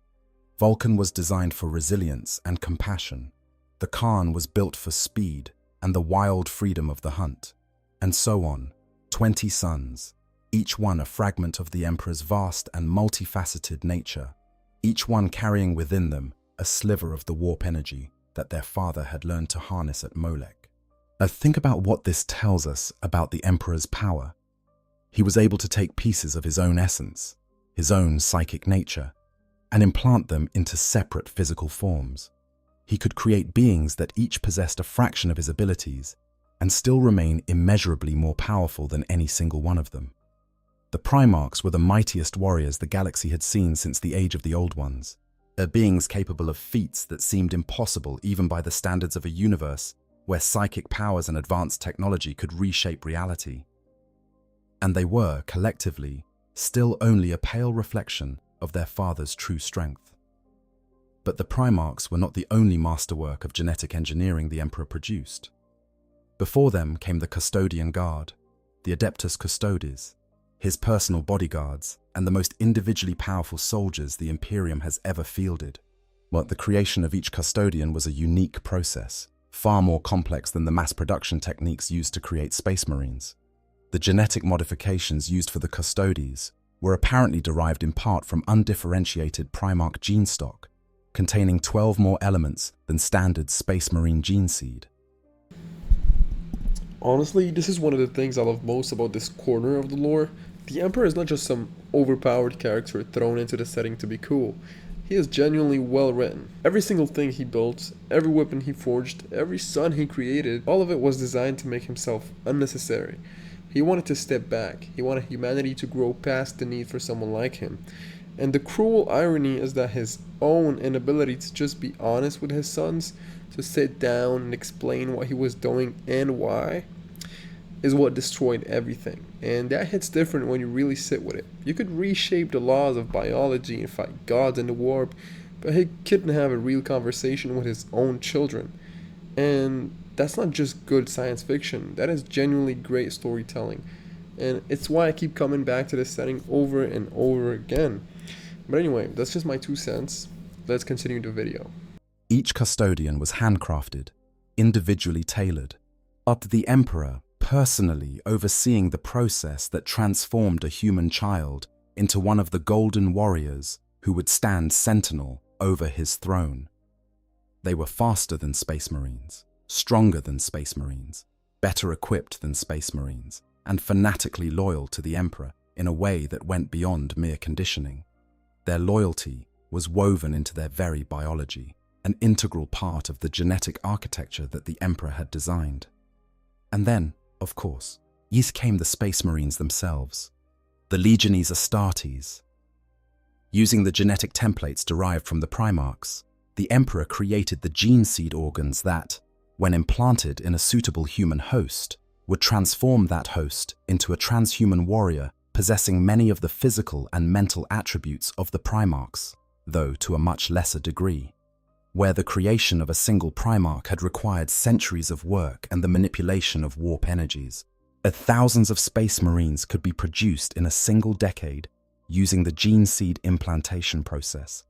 Vulcan was designed for resilience and compassion. The Khan was built for speed and the wild freedom of the hunt. And so on, 20 sons, each one a fragment of the Emperor's vast and multifaceted nature, each one carrying within them a sliver of the warp energy that their father had learned to harness at Molech. Think about what this tells us about the Emperor's power. He was able to take pieces of his own essence, his own psychic nature, and implant them into separate physical forms. He could create beings that each possessed a fraction of his abilities and still remain immeasurably more powerful than any single one of them. The Primarchs were the mightiest warriors the galaxy had seen since the Age of the Old Ones, beings capable of feats that seemed impossible even by the standards of a universe where psychic powers and advanced technology could reshape reality. And they were, collectively, still only a pale reflection of their father's true strength. But the Primarchs were not the only masterwork of genetic engineering the Emperor produced. Before them came the Custodian Guard, the Adeptus Custodes, his personal bodyguards, and the most individually powerful soldiers the Imperium has ever fielded. Well, the creation of each custodian was a unique process, far more complex than the mass production techniques used to create Space Marines. The genetic modifications used for the custodies were apparently derived in part from undifferentiated Primarch gene stock, containing 12 more elements than standard Space Marine gene seed. Honestly, this is one of the things I love most about this corner of the lore. The Emperor is not just some overpowered character thrown into the setting to be cool. He is genuinely well written. Every single thing he built, every weapon he forged, every son he created, all of it was designed to make himself unnecessary. He wanted to step back. He wanted humanity to grow past the need for someone like him. And the cruel irony is that his own inability to just be honest with his sons, to sit down and explain what he was doing and why, is what destroyed everything. And that hits different when you really sit with it. You could reshape the laws of biology and fight gods in the warp, but he couldn't have a real conversation with his own children. And that's not just good science fiction, that is genuinely great storytelling. And it's why I keep coming back to this setting over and over again. But anyway, that's just my 2 cents. Let's continue the video. Each custodian was handcrafted, individually tailored, up to the Emperor personally overseeing the process that transformed a human child into one of the golden warriors who would stand sentinel over his throne. They were faster than Space Marines, stronger than Space Marines, better equipped than Space Marines, and fanatically loyal to the Emperor in a way that went beyond mere conditioning. Their loyalty was woven into their very biology, an integral part of the genetic architecture that the Emperor had designed. And then, of course, came the Space Marines themselves, the Legiones Astartes. Using the genetic templates derived from the Primarchs, the Emperor created the gene seed organs that, when implanted in a suitable human host, would transform that host into a transhuman warrior possessing many of the physical and mental attributes of the Primarchs, though to a much lesser degree. Where the creation of a single Primarch had required centuries of work and the manipulation of warp energies, thousands of Space Marines could be produced in a single decade using the gene seed implantation process.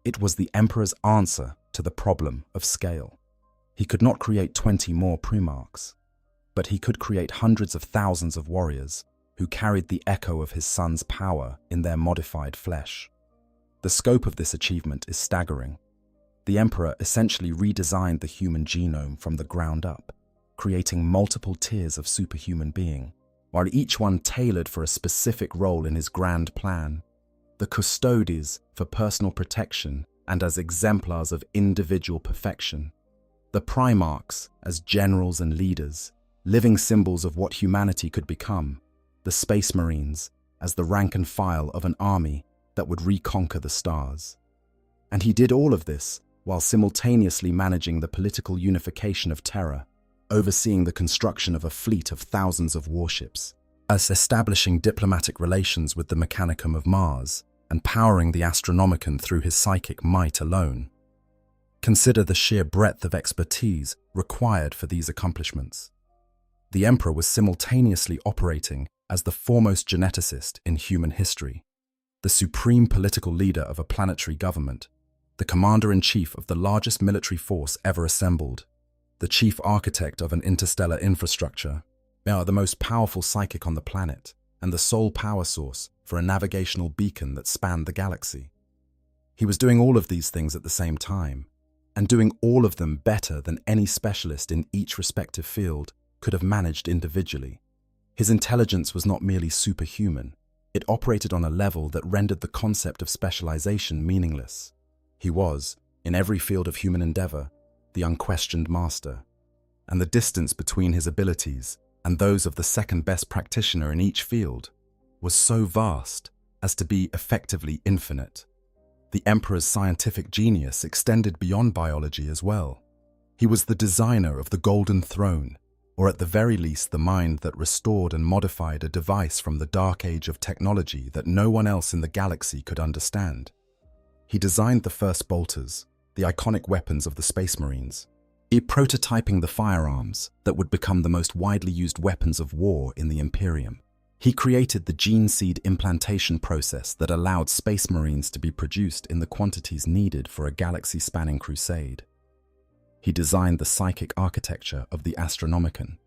It was the Emperor's answer to the problem of scale. He could not create 20 more Primarchs, but he could create hundreds of thousands of warriors who carried the echo of his son's power in their modified flesh. The scope of this achievement is staggering. The Emperor essentially redesigned the human genome from the ground up, creating multiple tiers of superhuman being, while each one tailored for a specific role in his grand plan. The Custodes for personal protection and as exemplars of individual perfection. The Primarchs as generals and leaders, living symbols of what humanity could become. The Space Marines as the rank and file of an army that would reconquer the stars. And he did all of this while simultaneously managing the political unification of Terra, overseeing the construction of a fleet of thousands of warships, as establishing diplomatic relations with the Mechanicum of Mars, and powering the Astronomicon through his psychic might alone. Consider the sheer breadth of expertise required for these accomplishments. The Emperor was simultaneously operating as the foremost geneticist in human history, the supreme political leader of a planetary government, the commander-in-chief of the largest military force ever assembled, the chief architect of an interstellar infrastructure, the most powerful psychic on the planet, and the sole power source for a navigational beacon that spanned the galaxy. He was doing all of these things at the same time, and doing all of them better than any specialist in each respective field could have managed individually. His intelligence was not merely superhuman, it operated on a level that rendered the concept of specialization meaningless. He was, in every field of human endeavor, the unquestioned master, and the distance between his abilities and those of the second best practitioner in each field was so vast as to be effectively infinite. The Emperor's scientific genius extended beyond biology as well. He was the designer of the Golden Throne, or at the very least the mind that restored and modified a device from the dark age of technology that no one else in the galaxy could understand. He designed the first bolters, the iconic weapons of the Space Marines, prototyping the firearms that would become the most widely used weapons of war in the Imperium. He created the gene seed implantation process that allowed space marines to be produced in the quantities needed for a galaxy-spanning crusade. He designed the psychic architecture of the Astronomicon.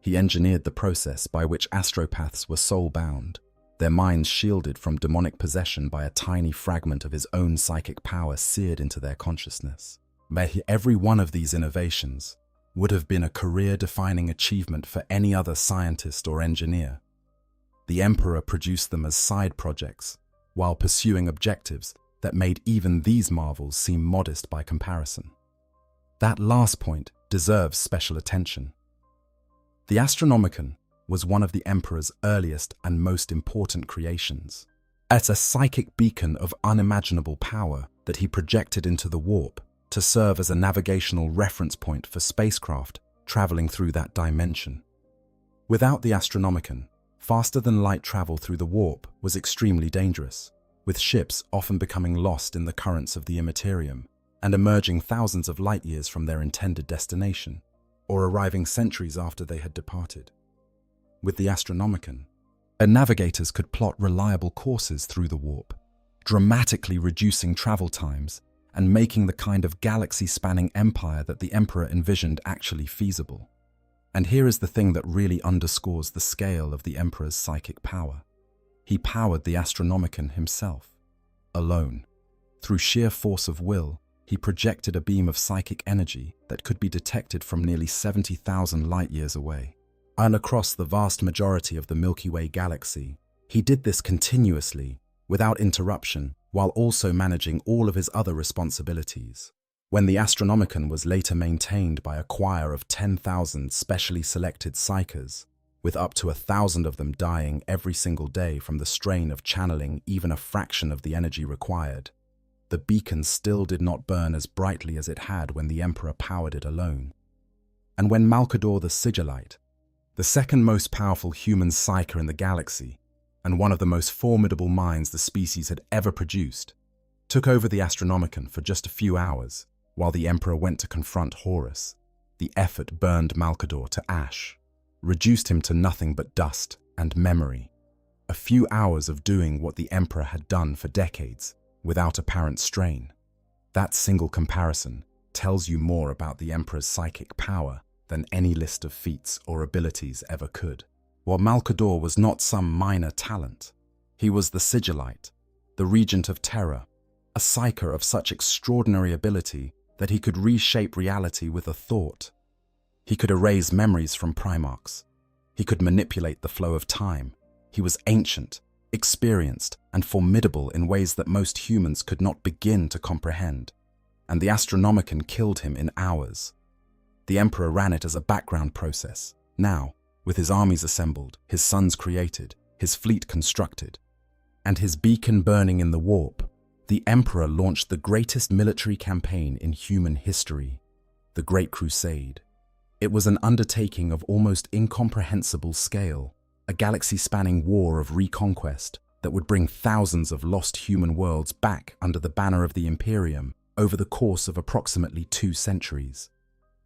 He engineered the process by which astropaths were soul-bound, their minds shielded from demonic possession by a tiny fragment of his own psychic power seared into their consciousness. Every one of these innovations would have been a career-defining achievement for any other scientist or engineer. The Emperor produced them as side projects, while pursuing objectives that made even these marvels seem modest by comparison. That last point deserves special attention. The Astronomicon was one of the Emperor's earliest and most important creations. It's a psychic beacon of unimaginable power that he projected into the warp to serve as a navigational reference point for spacecraft traveling through that dimension. Without the Astronomicon, faster-than-light travel through the warp was extremely dangerous, with ships often becoming lost in the currents of the Imperium and emerging thousands of light-years from their intended destination, or arriving centuries after they had departed. With the Astronomicon, navigators could plot reliable courses through the warp, dramatically reducing travel times and making the kind of galaxy-spanning empire that the Emperor envisioned actually feasible. And here is the thing that really underscores the scale of the Emperor's psychic power. He powered the Astronomicon himself, alone. Through sheer force of will, he projected a beam of psychic energy that could be detected from nearly 70,000 light-years away. And across the vast majority of the Milky Way galaxy, he did this continuously, without interruption, while also managing all of his other responsibilities. When the Astronomicon was later maintained by a choir of 10,000 specially selected psychers, with up to 1,000 of them dying every single day from the strain of channeling even a fraction of the energy required, the beacon still did not burn as brightly as it had when the Emperor powered it alone. And when Malkador the Sigillite, the second most powerful human psyker in the galaxy, and one of the most formidable minds the species had ever produced, took over the Astronomicon for just a few hours, while the Emperor went to confront Horus, the effort burned Malkador to ash, reduced him to nothing but dust and memory. A few hours of doing what the Emperor had done for decades, without apparent strain. That single comparison tells you more about the Emperor's psychic power than any list of feats or abilities ever could. While Malkador was not some minor talent, he was the Sigillite, the Regent of Terror, a psyker of such extraordinary ability that he could reshape reality with a thought. He could erase memories from Primarchs. He could manipulate the flow of time. He was ancient, experienced, and formidable in ways that most humans could not begin to comprehend. And the Astronomicon killed him in hours. The Emperor ran it as a background process. Now, with his armies assembled, his sons created, his fleet constructed, and his beacon burning in the warp, the Emperor launched the greatest military campaign in human history, the Great Crusade. It was an undertaking of almost incomprehensible scale, a galaxy-spanning war of reconquest that would bring thousands of lost human worlds back under the banner of the Imperium over the course of approximately 2 centuries.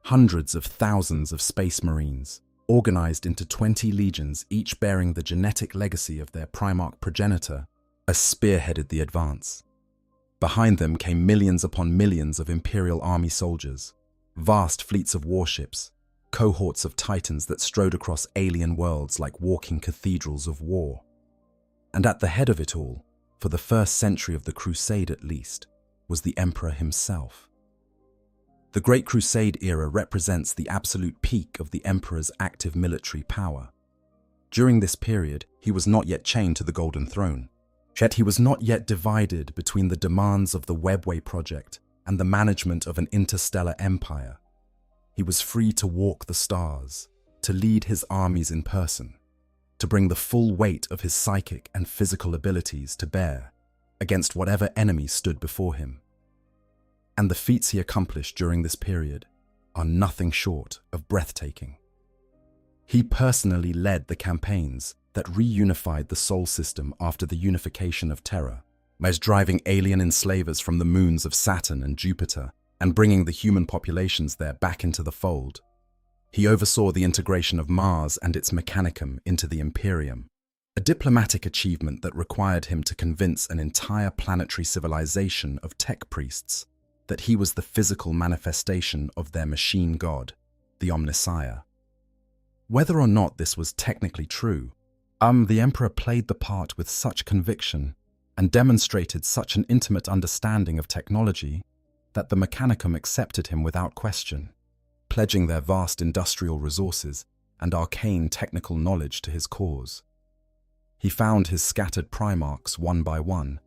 Hundreds of thousands of space marines, organized into 20 legions, each bearing the genetic legacy of their Primarch progenitor, spearheaded the advance. Behind them came millions upon millions of Imperial army soldiers, vast fleets of warships, cohorts of titans that strode across alien worlds like walking cathedrals of war. And at the head of it all, for the first century of the Crusade at least, was the Emperor himself. The Great Crusade era represents the absolute peak of the Emperor's active military power. During this period, he was not yet chained to the Golden Throne. Yet he was not yet divided between the demands of the Webway project and the management of an interstellar empire. He was free to walk the stars, to lead his armies in person, to bring the full weight of his psychic and physical abilities to bear against whatever enemy stood before him. And the feats he accomplished during this period are nothing short of breathtaking. He personally led the campaigns that reunified the Sol system after the unification of Terra, as driving alien enslavers from the moons of Saturn and Jupiter and bringing the human populations there back into the fold. He oversaw the integration of Mars and its mechanicum into the Imperium, a diplomatic achievement that required him to convince an entire planetary civilization of tech priests that he was the physical manifestation of their machine god, the Omnissiah. Whether or not this was technically true, the Emperor played the part with such conviction and demonstrated such an intimate understanding of technology that the Mechanicum accepted him without question, pledging their vast industrial resources and arcane technical knowledge to his cause. He found his scattered Primarchs one by one,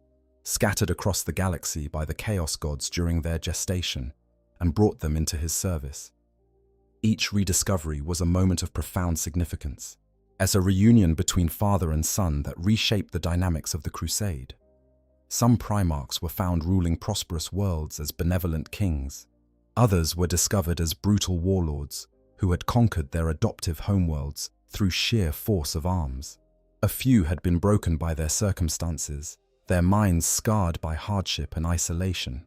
scattered across the galaxy by the Chaos Gods during their gestation, and brought them into his service. Each rediscovery was a moment of profound significance, as a reunion between father and son that reshaped the dynamics of the Crusade. Some Primarchs were found ruling prosperous worlds as benevolent kings. Others were discovered as brutal warlords who had conquered their adoptive homeworlds through sheer force of arms. A few had been broken by their circumstances, their minds scarred by hardship and isolation.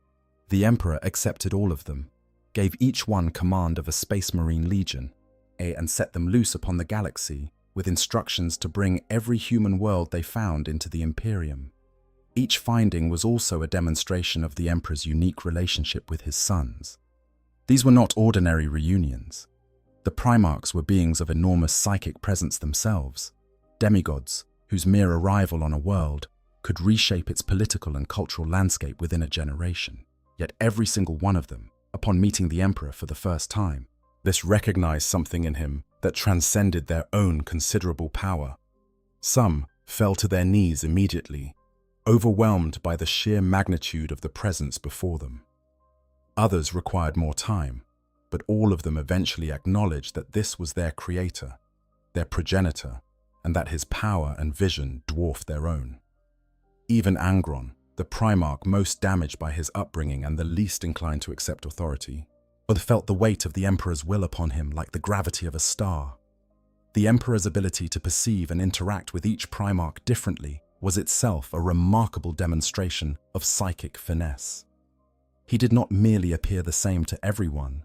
The Emperor accepted all of them, gave each one command of a Space Marine Legion, and set them loose upon the galaxy with instructions to bring every human world they found into the Imperium. Each finding was also a demonstration of the Emperor's unique relationship with his sons. These were not ordinary reunions. The Primarchs were beings of enormous psychic presence themselves, demigods whose mere arrival on a world could reshape its political and cultural landscape within a generation. Yet every single one of them, upon meeting the Emperor for the first time, this recognized something in him that transcended their own considerable power. Some fell to their knees immediately, overwhelmed by the sheer magnitude of the presence before them. Others required more time, but all of them eventually acknowledged that this was their creator, their progenitor, and that his power and vision dwarfed their own. Even Angron, the Primarch most damaged by his upbringing and the least inclined to accept authority, felt the weight of the Emperor's will upon him like the gravity of a star. The Emperor's ability to perceive and interact with each Primarch differently was itself a remarkable demonstration of psychic finesse. He did not merely appear the same to everyone.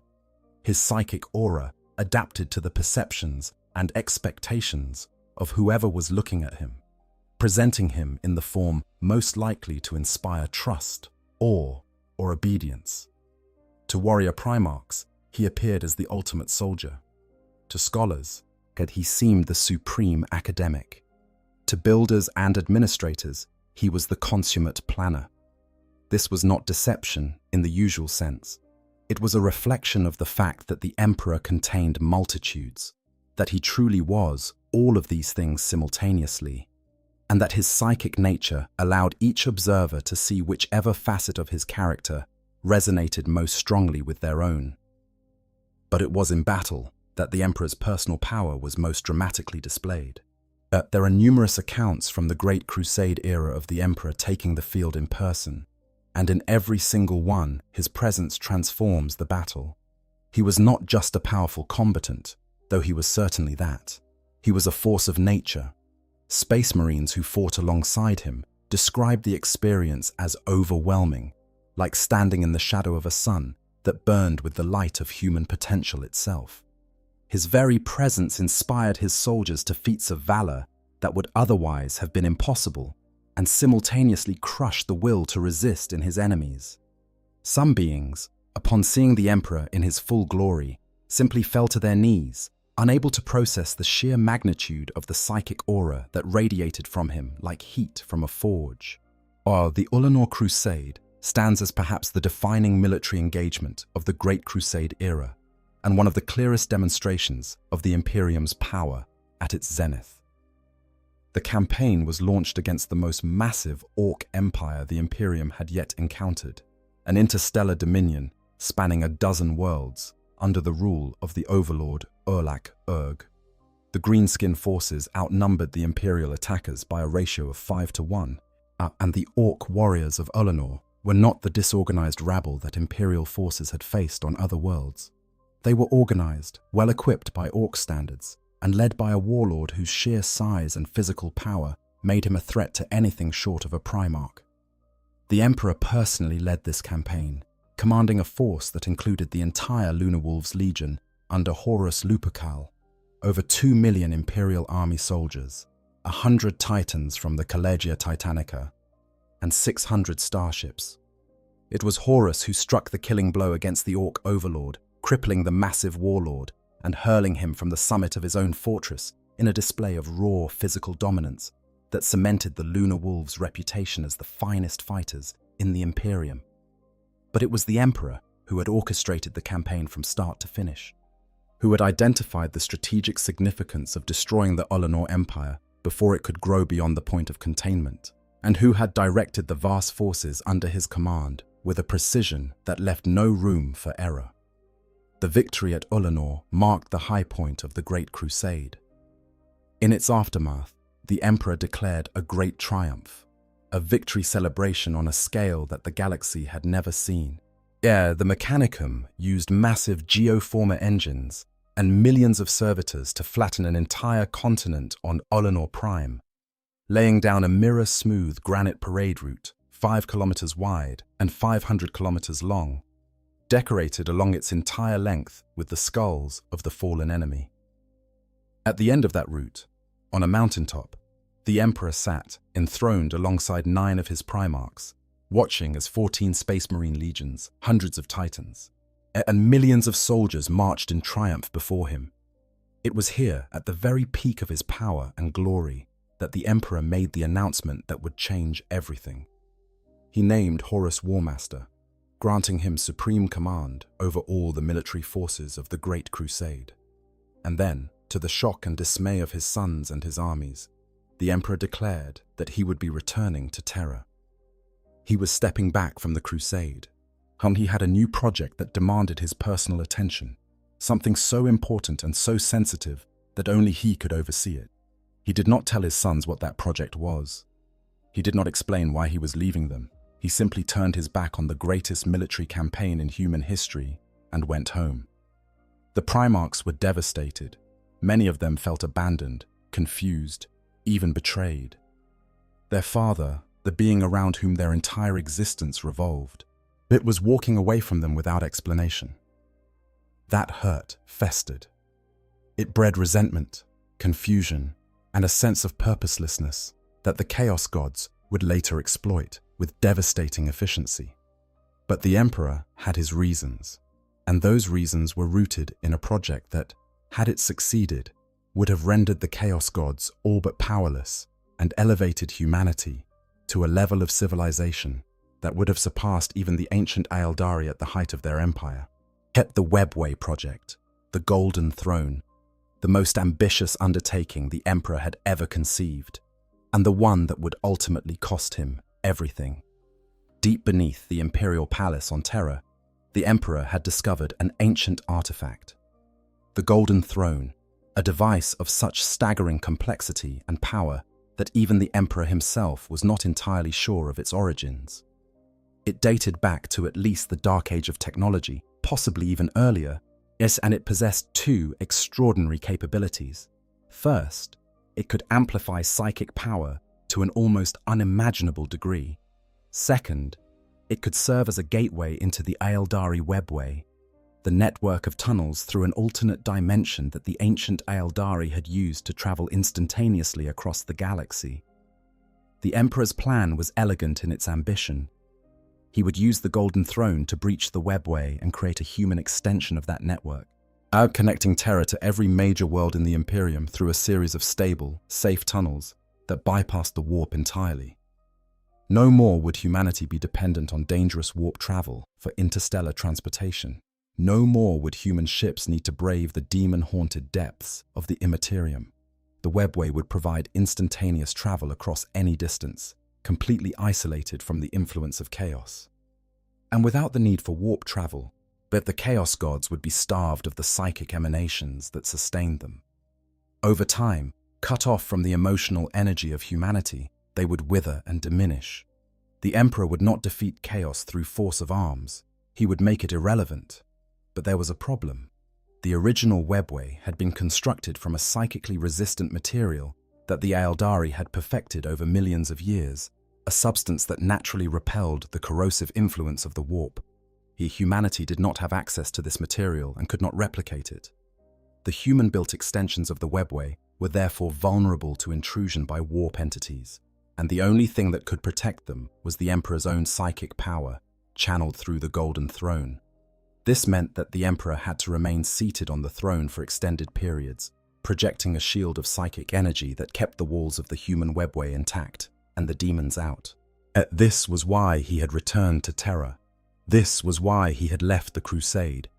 His psychic aura adapted to the perceptions and expectations of whoever was looking at him, presenting him in the form most likely to inspire trust, awe, or obedience. To warrior Primarchs, he appeared as the ultimate soldier. To scholars, he seemed the supreme academic. To builders and administrators, he was the consummate planner. This was not deception in the usual sense. It was a reflection of the fact that the Emperor contained multitudes, that he truly was all of these things simultaneously, and that his psychic nature allowed each observer to see whichever facet of his character resonated most strongly with their own. But it was in battle that the Emperor's personal power was most dramatically displayed. There are numerous accounts from the Great Crusade era of the Emperor taking the field in person, and in every single one, his presence transforms the battle. He was not just a powerful combatant, though he was certainly that. He was a force of nature. Space Marines who fought alongside him described the experience as overwhelming, like standing in the shadow of a sun that burned with the light of human potential itself. His very presence inspired his soldiers to feats of valor that would otherwise have been impossible, and simultaneously crushed the will to resist in his enemies. Some beings, upon seeing the Emperor in his full glory, simply fell to their knees, unable to process the sheer magnitude of the psychic aura that radiated from him like heat from a forge. While the Ullanor Crusade stands as perhaps the defining military engagement of the Great Crusade era, and one of the clearest demonstrations of the Imperium's power at its zenith. The campaign was launched against the most massive Orc empire the Imperium had yet encountered, an interstellar dominion spanning a dozen worlds under the rule of the overlord Urlak Urg. The greenskin forces outnumbered the Imperial attackers by a ratio of 5-1, and the Orc warriors of Ullanor were not the disorganized rabble that Imperial forces had faced on other worlds. They were organized, well-equipped by Orc standards, and led by a warlord whose sheer size and physical power made him a threat to anything short of a Primarch. The Emperor personally led this campaign, commanding a force that included the entire Lunarwolves Legion under Horus Lupercal, over 2 million Imperial army soldiers, 100 Titans from the Collegia Titanica, and 600 starships. It was Horus who struck the killing blow against the Orc overlord, crippling the massive warlord and hurling him from the summit of his own fortress in a display of raw physical dominance that cemented the Lunar Wolves' reputation as the finest fighters in the Imperium. But it was the Emperor who had orchestrated the campaign from start to finish, who had identified the strategic significance of destroying the Olenor Empire before it could grow beyond the point of containment, and who had directed the vast forces under his command with a precision that left no room for error. The victory at Olenor marked the high point of the Great Crusade. In its aftermath, the Emperor declared a great triumph, a victory celebration on a scale that the galaxy had never seen. The Mechanicum used massive geoformer engines and millions of servitors to flatten an entire continent on Olenor Prime, laying down a mirror-smooth granite parade route 5 kilometers wide and 500 kilometers long, decorated along its entire length with the skulls of the fallen enemy. At the end of that route, on a mountaintop, the Emperor sat, enthroned alongside 9 of his Primarchs, watching as 14 Space Marine legions, hundreds of Titans, and millions of soldiers marched in triumph before him. It was here, at the very peak of his power and glory, that the Emperor made the announcement that would change everything. He named Horus Warmaster, granting him supreme command over all the military forces of the Great Crusade. And then, to the shock and dismay of his sons and his armies, the Emperor declared that he would be returning to Terra. He was stepping back from the crusade, and he had a new project that demanded his personal attention, something so important and so sensitive that only he could oversee it. He did not tell his sons what that project was. He did not explain why he was leaving them. He simply turned his back on the greatest military campaign in human history and went home. The Primarchs were devastated. Many of them felt abandoned, confused, even betrayed. Their father, the being around whom their entire existence revolved, it was walking away from them without explanation. That hurt festered. It bred resentment, confusion, and a sense of purposelessness that the Chaos Gods would later exploit with devastating efficiency. But the Emperor had his reasons, and those reasons were rooted in a project that, had it succeeded, would have rendered the Chaos Gods all but powerless and elevated humanity to a level of civilization that would have surpassed even the ancient Aeldari at the height of their empire. The Webway Project, the Golden Throne, the most ambitious undertaking the Emperor had ever conceived, and the one that would ultimately cost him everything. Deep beneath the Imperial Palace on Terra, the Emperor had discovered an ancient artifact. The Golden Throne, a device of such staggering complexity and power that even the Emperor himself was not entirely sure of its origins. It dated back to at least the Dark Age of technology, possibly even earlier, and it possessed 2 extraordinary capabilities. First, it could amplify psychic power to an almost unimaginable degree. Second, it could serve as a gateway into the Aeldari Webway, the network of tunnels through an alternate dimension that the ancient Aeldari had used to travel instantaneously across the galaxy. The Emperor's plan was elegant in its ambition. He would use the Golden Throne to breach the Webway and create a human extension of that network, connecting Terra to every major world in the Imperium through a series of stable, safe tunnels that bypassed the warp entirely. No more would humanity be dependent on dangerous warp travel for interstellar transportation. No more would human ships need to brave the demon-haunted depths of the Immerterium. The Webway would provide instantaneous travel across any distance, completely isolated from the influence of chaos. And without the need for warp travel, the Chaos Gods would be starved of the psychic emanations that sustained them. Over time, cut off from the emotional energy of humanity, they would wither and diminish. The Emperor would not defeat chaos through force of arms. He would make it irrelevant. But there was a problem. The original Webway had been constructed from a psychically resistant material that the Aeldari had perfected over millions of years, a substance that naturally repelled the corrosive influence of the warp. Humanity did not have access to this material and could not replicate it. The human-built extensions of the Webway were therefore vulnerable to intrusion by warp entities, and the only thing that could protect them was the Emperor's own psychic power, channeled through the Golden Throne. This meant that the Emperor had to remain seated on the throne for extended periods, projecting a shield of psychic energy that kept the walls of the human webway intact and the demons out. This was why he had returned to Terra. This was why he had left the Crusade.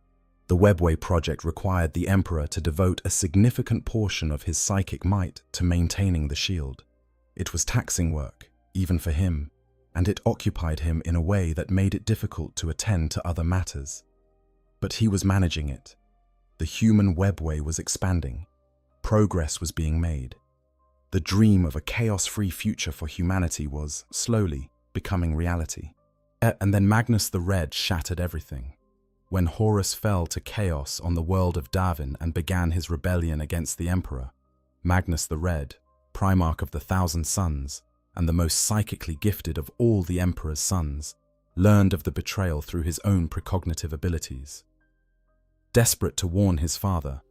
The webway project required the Emperor to devote a significant portion of his psychic might to maintaining the shield. It was taxing work, even for him, and it occupied him in a way that made it difficult to attend to other matters. But he was managing it. The human webway was expanding. Progress was being made. The dream of a chaos-free future for humanity was, slowly, becoming reality. And then Magnus the Red shattered everything. When Horus fell to chaos on the world of Davin and began his rebellion against the Emperor, Magnus the Red, Primarch of the Thousand Suns, and the most psychically gifted of all the Emperor's sons, learned of the betrayal through his own precognitive abilities. Desperate to warn his father,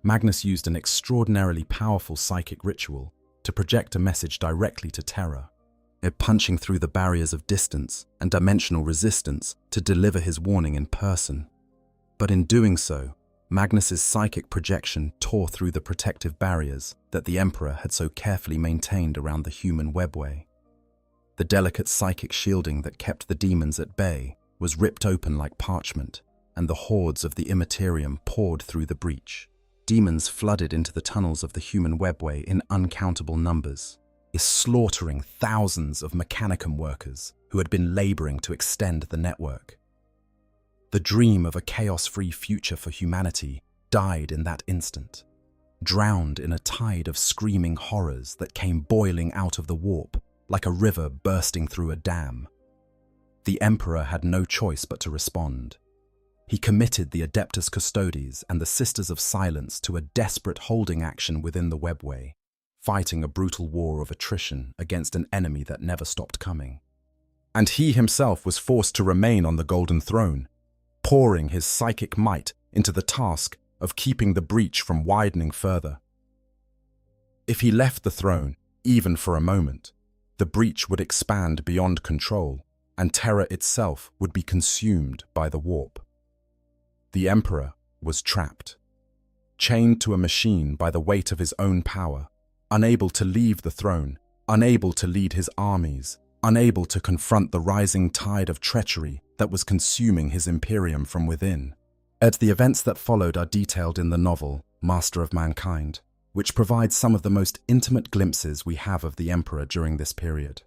Magnus used an extraordinarily powerful psychic ritual to project a message directly to Terra, punching through the barriers of distance and dimensional resistance to deliver his warning in person. But in doing so, Magnus's psychic projection tore through the protective barriers that the Emperor had so carefully maintained around the human webway. The delicate psychic shielding that kept the demons at bay was ripped open like parchment, and the hordes of the Imperium poured through the breach. Demons flooded into the tunnels of the human webway in uncountable numbers, slaughtering thousands of Mechanicum workers who had been laboring to extend the network. The dream of a chaos-free future for humanity died in that instant, drowned in a tide of screaming horrors that came boiling out of the warp like a river bursting through a dam. The Emperor had no choice but to respond. He committed the Adeptus Custodes and the Sisters of Silence to a desperate holding action within the webway, fighting a brutal war of attrition against an enemy that never stopped coming. And he himself was forced to remain on the Golden Throne, pouring his psychic might into the task of keeping the breach from widening further. If he left the throne, even for a moment, the breach would expand beyond control, and Terra itself would be consumed by the warp. The Emperor was trapped, chained to a machine by the weight of his own power, unable to leave the throne, unable to lead his armies, unable to confront the rising tide of treachery that was consuming his Imperium from within. The events that followed are detailed in the novel Master of Mankind, which provides some of the most intimate glimpses we have of the Emperor during this period.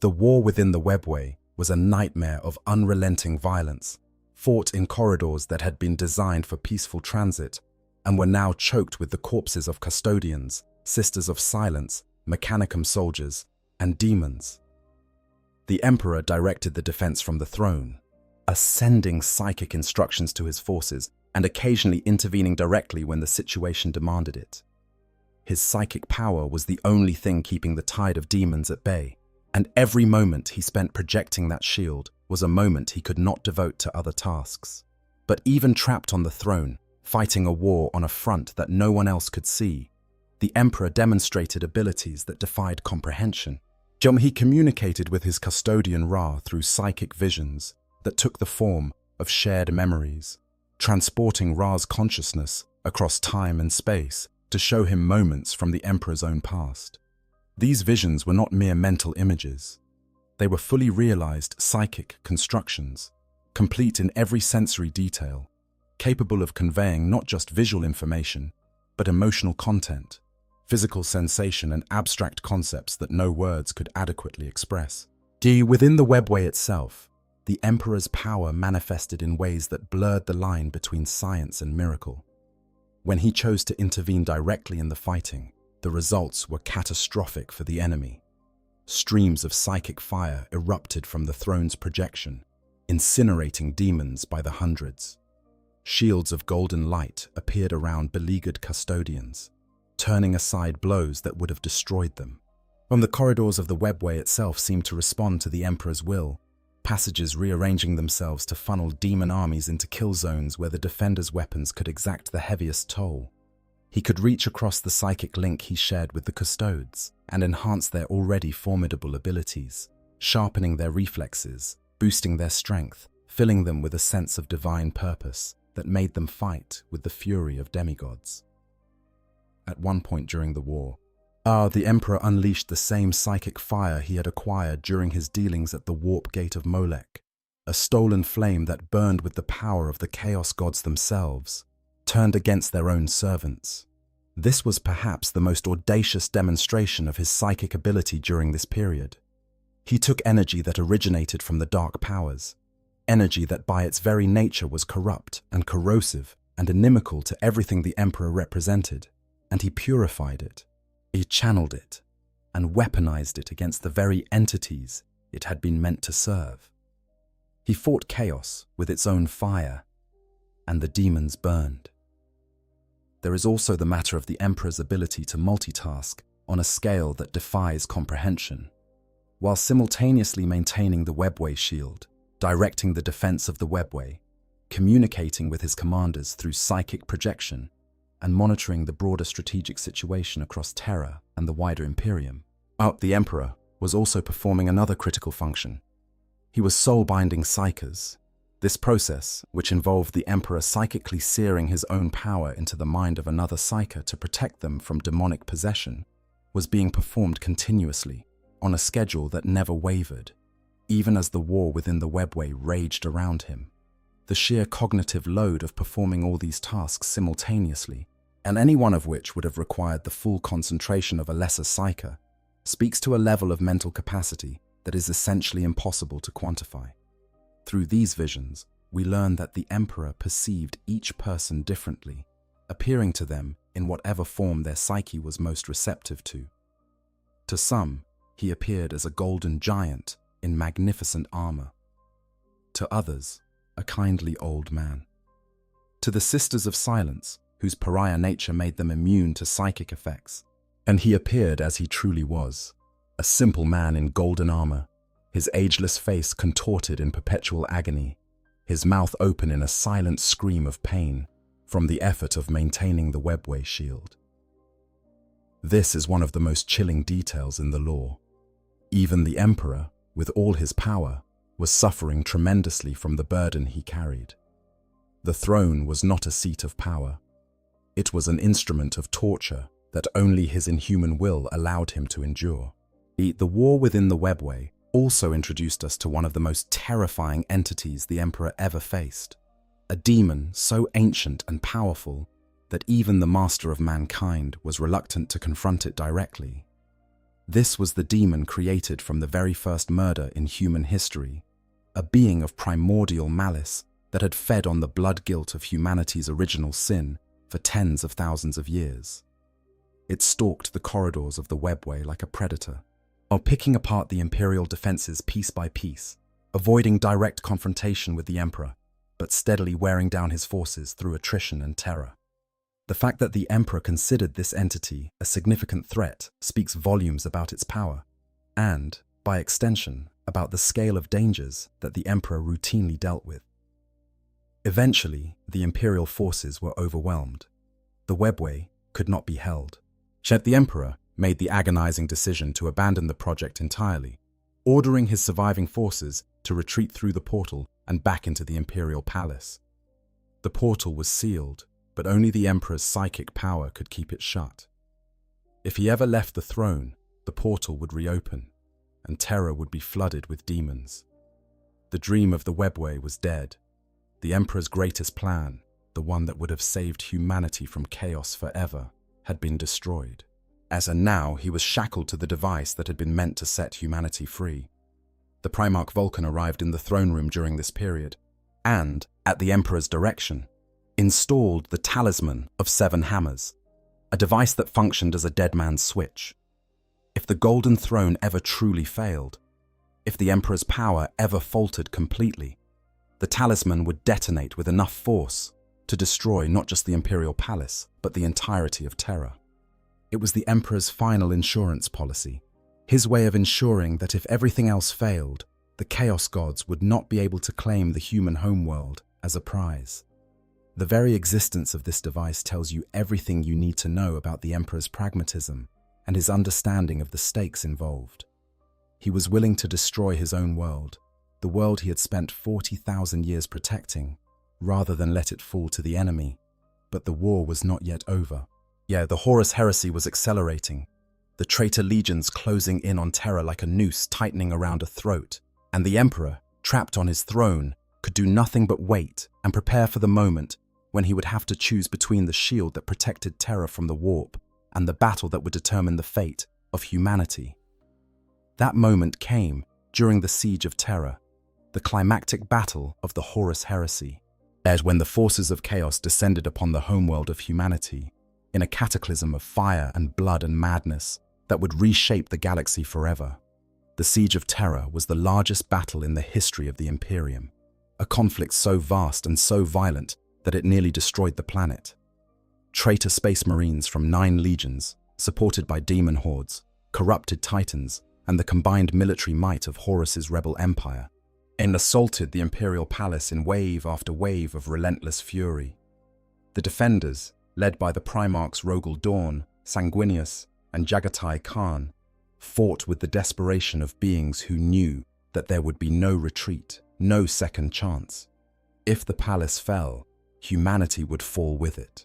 The war within the webway was a nightmare of unrelenting violence, fought in corridors that had been designed for peaceful transit and were now choked with the corpses of custodians, Sisters of Silence, Mechanicum soldiers, and demons. The Emperor directed the defense from the throne, sending psychic instructions to his forces and occasionally intervening directly when the situation demanded it. His psychic power was the only thing keeping the tide of demons at bay, and every moment he spent projecting that shield was a moment he could not devote to other tasks. But even trapped on the throne, fighting a war on a front that no one else could see, the Emperor demonstrated abilities that defied comprehension. He communicated with his custodian Ra through psychic visions that took the form of shared memories, transporting Ra's consciousness across time and space to show him moments from the Emperor's own past. These visions were not mere mental images. They were fully realized psychic constructions, complete in every sensory detail, capable of conveying not just visual information, but emotional content, physical sensation and abstract concepts that no words could adequately express. Within the webway itself, the Emperor's power manifested in ways that blurred the line between science and miracle. When he chose to intervene directly in the fighting, the results were catastrophic for the enemy. Streams of psychic fire erupted from the throne's projection, incinerating demons by the hundreds. Shields of golden light appeared around beleaguered custodians, turning aside blows that would have destroyed them. From the corridors of the webway itself seemed to respond to the Emperor's will, passages rearranging themselves to funnel demon armies into kill zones where the defenders' weapons could exact the heaviest toll. He could reach across the psychic link he shared with the custodes and enhance their already formidable abilities, sharpening their reflexes, boosting their strength, filling them with a sense of divine purpose that made them fight with the fury of demigods. At one point during the war, the Emperor unleashed the same psychic fire he had acquired during his dealings at the warp gate of Molech, a stolen flame that burned with the power of the chaos gods themselves, turned against their own servants. This was perhaps the most audacious demonstration of his psychic ability during this period. He took energy that originated from the dark powers, energy that by its very nature was corrupt and corrosive and inimical to everything the Emperor represented, and he purified it. He channeled it and weaponized it against the very entities it had been meant to serve. He fought chaos with its own fire, and the demons burned. There is also the matter of the Emperor's ability to multitask on a scale that defies comprehension, while simultaneously maintaining the webway shield, directing the defense of the webway, communicating with his commanders through psychic projection, and monitoring the broader strategic situation across Terra and the wider Imperium. The Emperor was also performing another critical function. He was soul-binding psychers. This process, which involved the Emperor psychically searing his own power into the mind of another psyker to protect them from demonic possession, was being performed continuously, on a schedule that never wavered, even as the war within the webway raged around him. The sheer cognitive load of performing all these tasks simultaneously, and any one of which would have required the full concentration of a lesser psyker, speaks to a level of mental capacity that is essentially impossible to quantify. Through these visions, we learn that the Emperor perceived each person differently, appearing to them in whatever form their psyche was most receptive to. To some, he appeared as a golden giant in magnificent armor. To others, a kindly old man. To the Sisters of Silence, whose pariah nature made them immune to psychic effects, and he appeared as he truly was, a simple man in golden armor, his ageless face contorted in perpetual agony, his mouth open in a silent scream of pain from the effort of maintaining the webway shield. This is one of the most chilling details in the lore. Even the Emperor, with all his power, was suffering tremendously from the burden he carried. The throne was not a seat of power. It was an instrument of torture that only his inhuman will allowed him to endure. The war within the webway also introduced us to one of the most terrifying entities the Emperor ever faced, a demon so ancient and powerful that even the master of mankind was reluctant to confront it directly. This was the demon created from the very first murder in human history, a being of primordial malice that had fed on the blood guilt of humanity's original sin for tens of thousands of years. It stalked the corridors of the webway like a predator, picking apart the Imperial defenses piece by piece, avoiding direct confrontation with the Emperor, but steadily wearing down his forces through attrition and terror. The fact that the Emperor considered this entity a significant threat speaks volumes about its power, and, by extension, about the scale of dangers that the Emperor routinely dealt with. Eventually, the Imperial forces were overwhelmed. The webway could not be held. Yet the Emperor made the agonizing decision to abandon the project entirely, ordering his surviving forces to retreat through the portal and back into the Imperial palace. The portal was sealed, but only the Emperor's psychic power could keep it shut. If he ever left the throne, the portal would reopen, and Terra would be flooded with demons. The dream of the webway was dead. The Emperor's greatest plan, the one that would have saved humanity from chaos forever, had been destroyed. And now he was shackled to the device that had been meant to set humanity free. The Primarch Vulcan arrived in the throne room during this period, and, at the Emperor's direction, installed the Talisman of 7 Hammers, a device that functioned as a dead man's switch. If the Golden Throne ever truly failed, if the Emperor's power ever faltered completely, the talisman would detonate with enough force to destroy not just the Imperial Palace, but the entirety of Terra. It was the Emperor's final insurance policy, his way of ensuring that if everything else failed, the Chaos Gods would not be able to claim the human homeworld as a prize. The very existence of this device tells you everything you need to know about the Emperor's pragmatism and his understanding of the stakes involved. He was willing to destroy his own world, the world he had spent 40,000 years protecting, rather than let it fall to the enemy. But the war was not yet over. Yeah, the Horus heresy was accelerating, the traitor legions closing in on Terra like a noose tightening around a throat, and the Emperor, trapped on his throne, could do nothing but wait and prepare for the moment when he would have to choose between the shield that protected Terra from the warp and the battle that would determine the fate of humanity. That moment came during the Siege of Terra, the climactic battle of the Horus heresy, when the forces of chaos descended upon the homeworld of humanity in a cataclysm of fire and blood and madness that would reshape the galaxy forever. The Siege of Terra was the largest battle in the history of the Imperium, a conflict so vast and so violent that it nearly destroyed the planet. Traitor space marines from 9 legions, supported by demon hordes, corrupted titans, and the combined military might of Horus's rebel empire, assaulted the Imperial Palace in wave after wave of relentless fury. The defenders, led by the Primarchs Rogel Dawn, Sanguinius, and Jagatai Khan, fought with the desperation of beings who knew that there would be no retreat, no second chance. If the palace fell, humanity would fall with it.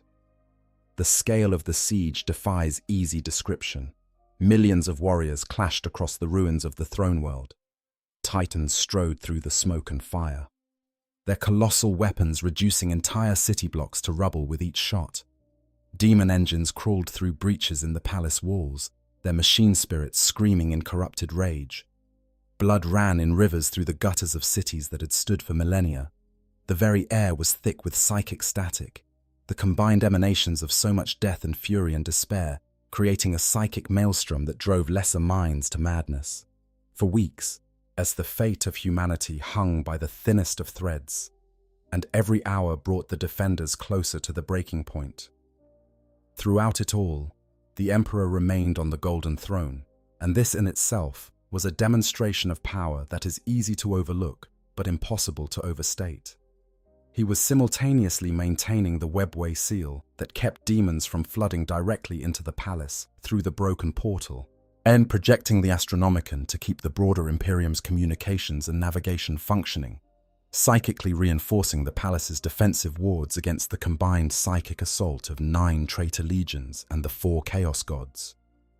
The scale of the siege defies easy description. Millions of warriors clashed across the ruins of the throne world. Titans strode through the smoke and fire, their colossal weapons reducing entire city blocks to rubble with each shot. Demon engines crawled through breaches in the palace walls, their machine spirits screaming in corrupted rage. Blood ran in rivers through the gutters of cities that had stood for millennia. The very air was thick with psychic static, the combined emanations of so much death and fury and despair, creating a psychic maelstrom that drove lesser minds to madness. For weeks, as the fate of humanity hung by the thinnest of threads, and every hour brought the defenders closer to the breaking point. Throughout it all, the Emperor remained on the Golden Throne, and this in itself was a demonstration of power that is easy to overlook but impossible to overstate. He was simultaneously maintaining the webway seal that kept demons from flooding directly into the palace through the broken portal, and projecting the Astronomicon to keep the broader Imperium's communications and navigation functioning, psychically reinforcing the palace's defensive wards against the combined psychic assault of 9 traitor legions and the 4 chaos gods,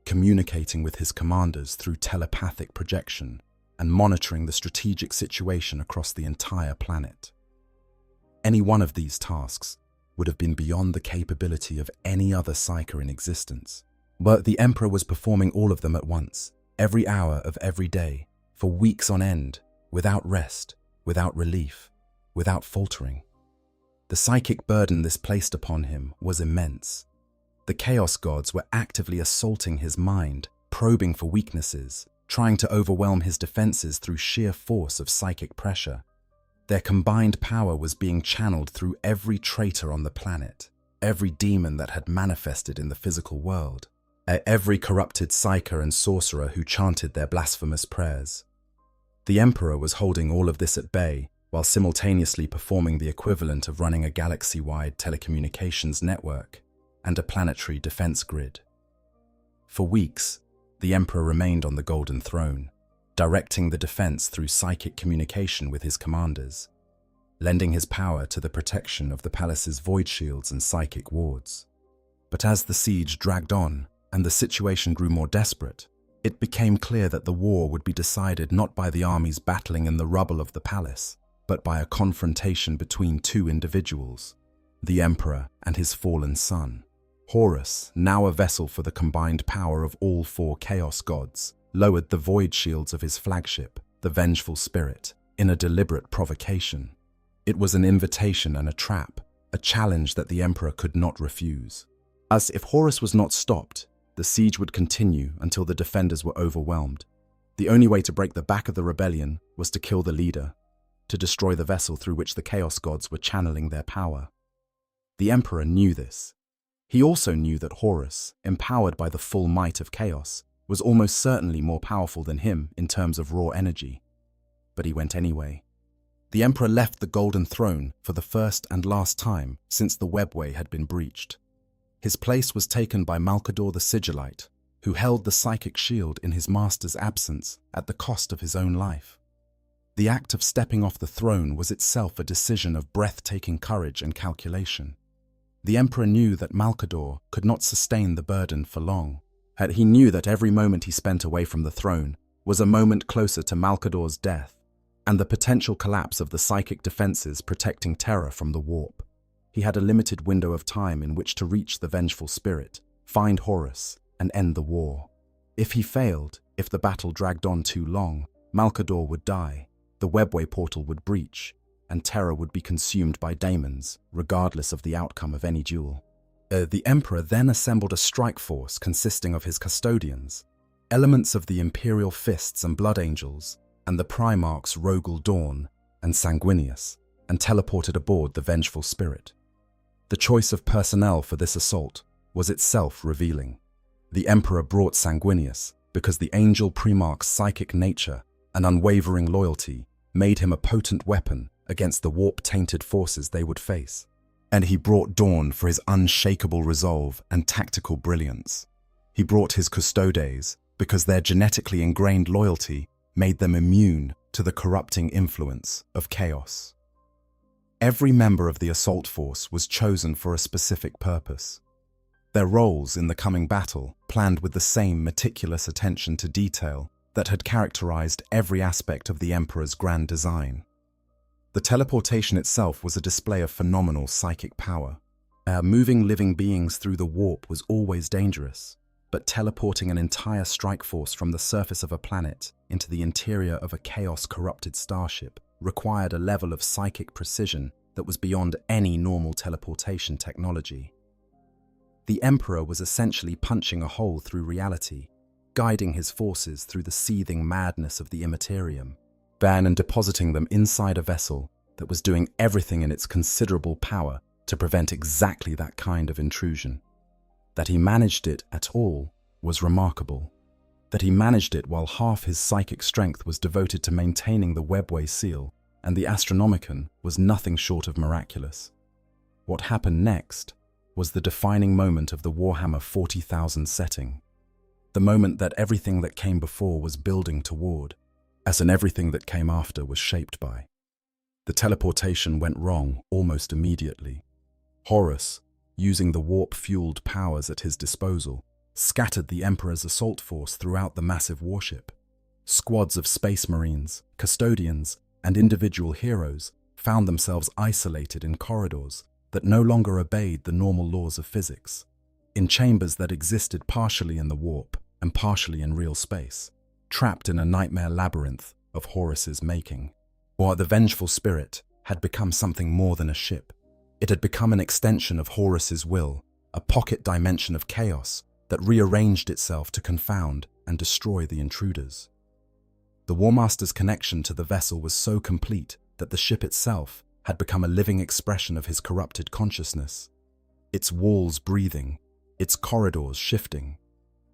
communicating with his commanders through telepathic projection and monitoring the strategic situation across the entire planet. Any one of these tasks would have been beyond the capability of any other psyker in existence. But the Emperor was performing all of them at once, every hour of every day, for weeks on end, without rest, without relief, without faltering. The psychic burden this placed upon him was immense. The Chaos Gods were actively assaulting his mind, probing for weaknesses, trying to overwhelm his defenses through sheer force of psychic pressure. Their combined power was being channeled through every traitor on the planet, every demon that had manifested in the physical world, every corrupted psyker and sorcerer who chanted their blasphemous prayers. The Emperor was holding all of this at bay while simultaneously performing the equivalent of running a galaxy-wide telecommunications network and a planetary defense grid. For weeks, the Emperor remained on the Golden Throne, directing the defense through psychic communication with his commanders, lending his power to the protection of the palace's void shields and psychic wards. But as the siege dragged on and the situation grew more desperate, it became clear that the war would be decided not by the armies battling in the rubble of the palace, but by a confrontation between 2 individuals, the Emperor and his fallen son. Horus, now a vessel for the combined power of all 4 Chaos Gods, lowered the void shields of his flagship, the Vengeful Spirit, in a deliberate provocation. It was an invitation and a trap, a challenge that the Emperor could not refuse. As if Horus was not stopped, the siege would continue until the defenders were overwhelmed. The only way to break the back of the rebellion was to kill the leader, to destroy the vessel through which the Chaos Gods were channeling their power. The Emperor knew this. He also knew that Horus, empowered by the full might of chaos, was almost certainly more powerful than him in terms of raw energy. But he went anyway. The Emperor left the Golden Throne for the first and last time since the webway had been breached. His place was taken by Malcador the Sigillite, who held the psychic shield in his master's absence at the cost of his own life. The act of stepping off the throne was itself a decision of breathtaking courage and calculation. The Emperor knew that Malcador could not sustain the burden for long. He knew that every moment he spent away from the throne was a moment closer to Malcador's death and the potential collapse of the psychic defenses protecting Terra from the warp. He had a limited window of time in which to reach the vengeful spirit, find Horus, and end the war. If he failed, if the battle dragged on too long, Malcador would die, the webway portal would breach, and Terra would be consumed by daemons, regardless of the outcome of any duel. The Emperor then assembled a strike force consisting of his custodians, elements of the Imperial Fists and Blood Angels, and the Primarchs Rogel Dawn and Sanguinius, and teleported aboard the Vengeful Spirit. The choice of personnel for this assault was itself revealing. The Emperor brought Sanguinius because the Angel Primarch's psychic nature and unwavering loyalty made him a potent weapon against the warp-tainted forces they would face. And he brought Dawn for his unshakable resolve and tactical brilliance. He brought his Custodes because their genetically ingrained loyalty made them immune to the corrupting influence of chaos. Every member of the assault force was chosen for a specific purpose. Their roles in the coming battle planned with the same meticulous attention to detail that had characterized every aspect of the Emperor's grand design. The teleportation itself was a display of phenomenal psychic power. Moving living beings through the warp was always dangerous, but teleporting an entire strike force from the surface of a planet into the interior of a chaos-corrupted starship required a level of psychic precision that was beyond any normal teleportation technology. The Emperor was essentially punching a hole through reality, guiding his forces through the seething madness of the Imperium, and depositing them inside a vessel that was doing everything in its considerable power to prevent exactly that kind of intrusion. That he managed it at all was remarkable. That he managed it while half his psychic strength was devoted to maintaining the webway seal and the Astronomicon was nothing short of miraculous. What happened next was the defining moment of the Warhammer 40,000 setting. The moment that everything that came before was building toward, as in everything that came after was shaped by. The teleportation went wrong almost immediately. Horus, using the warp-fueled powers at his disposal, scattered the Emperor's assault force throughout the massive warship. Squads of space marines, custodians, and individual heroes found themselves isolated in corridors that no longer obeyed the normal laws of physics, in chambers that existed partially in the warp and partially in real space, trapped in a nightmare labyrinth of Horus's making. Or the Vengeful Spirit had become something more than a ship. It had become an extension of Horus's will, a pocket dimension of chaos that rearranged itself to confound and destroy the intruders. The Warmaster's connection to the vessel was so complete that the ship itself had become a living expression of his corrupted consciousness, its walls breathing, its corridors shifting,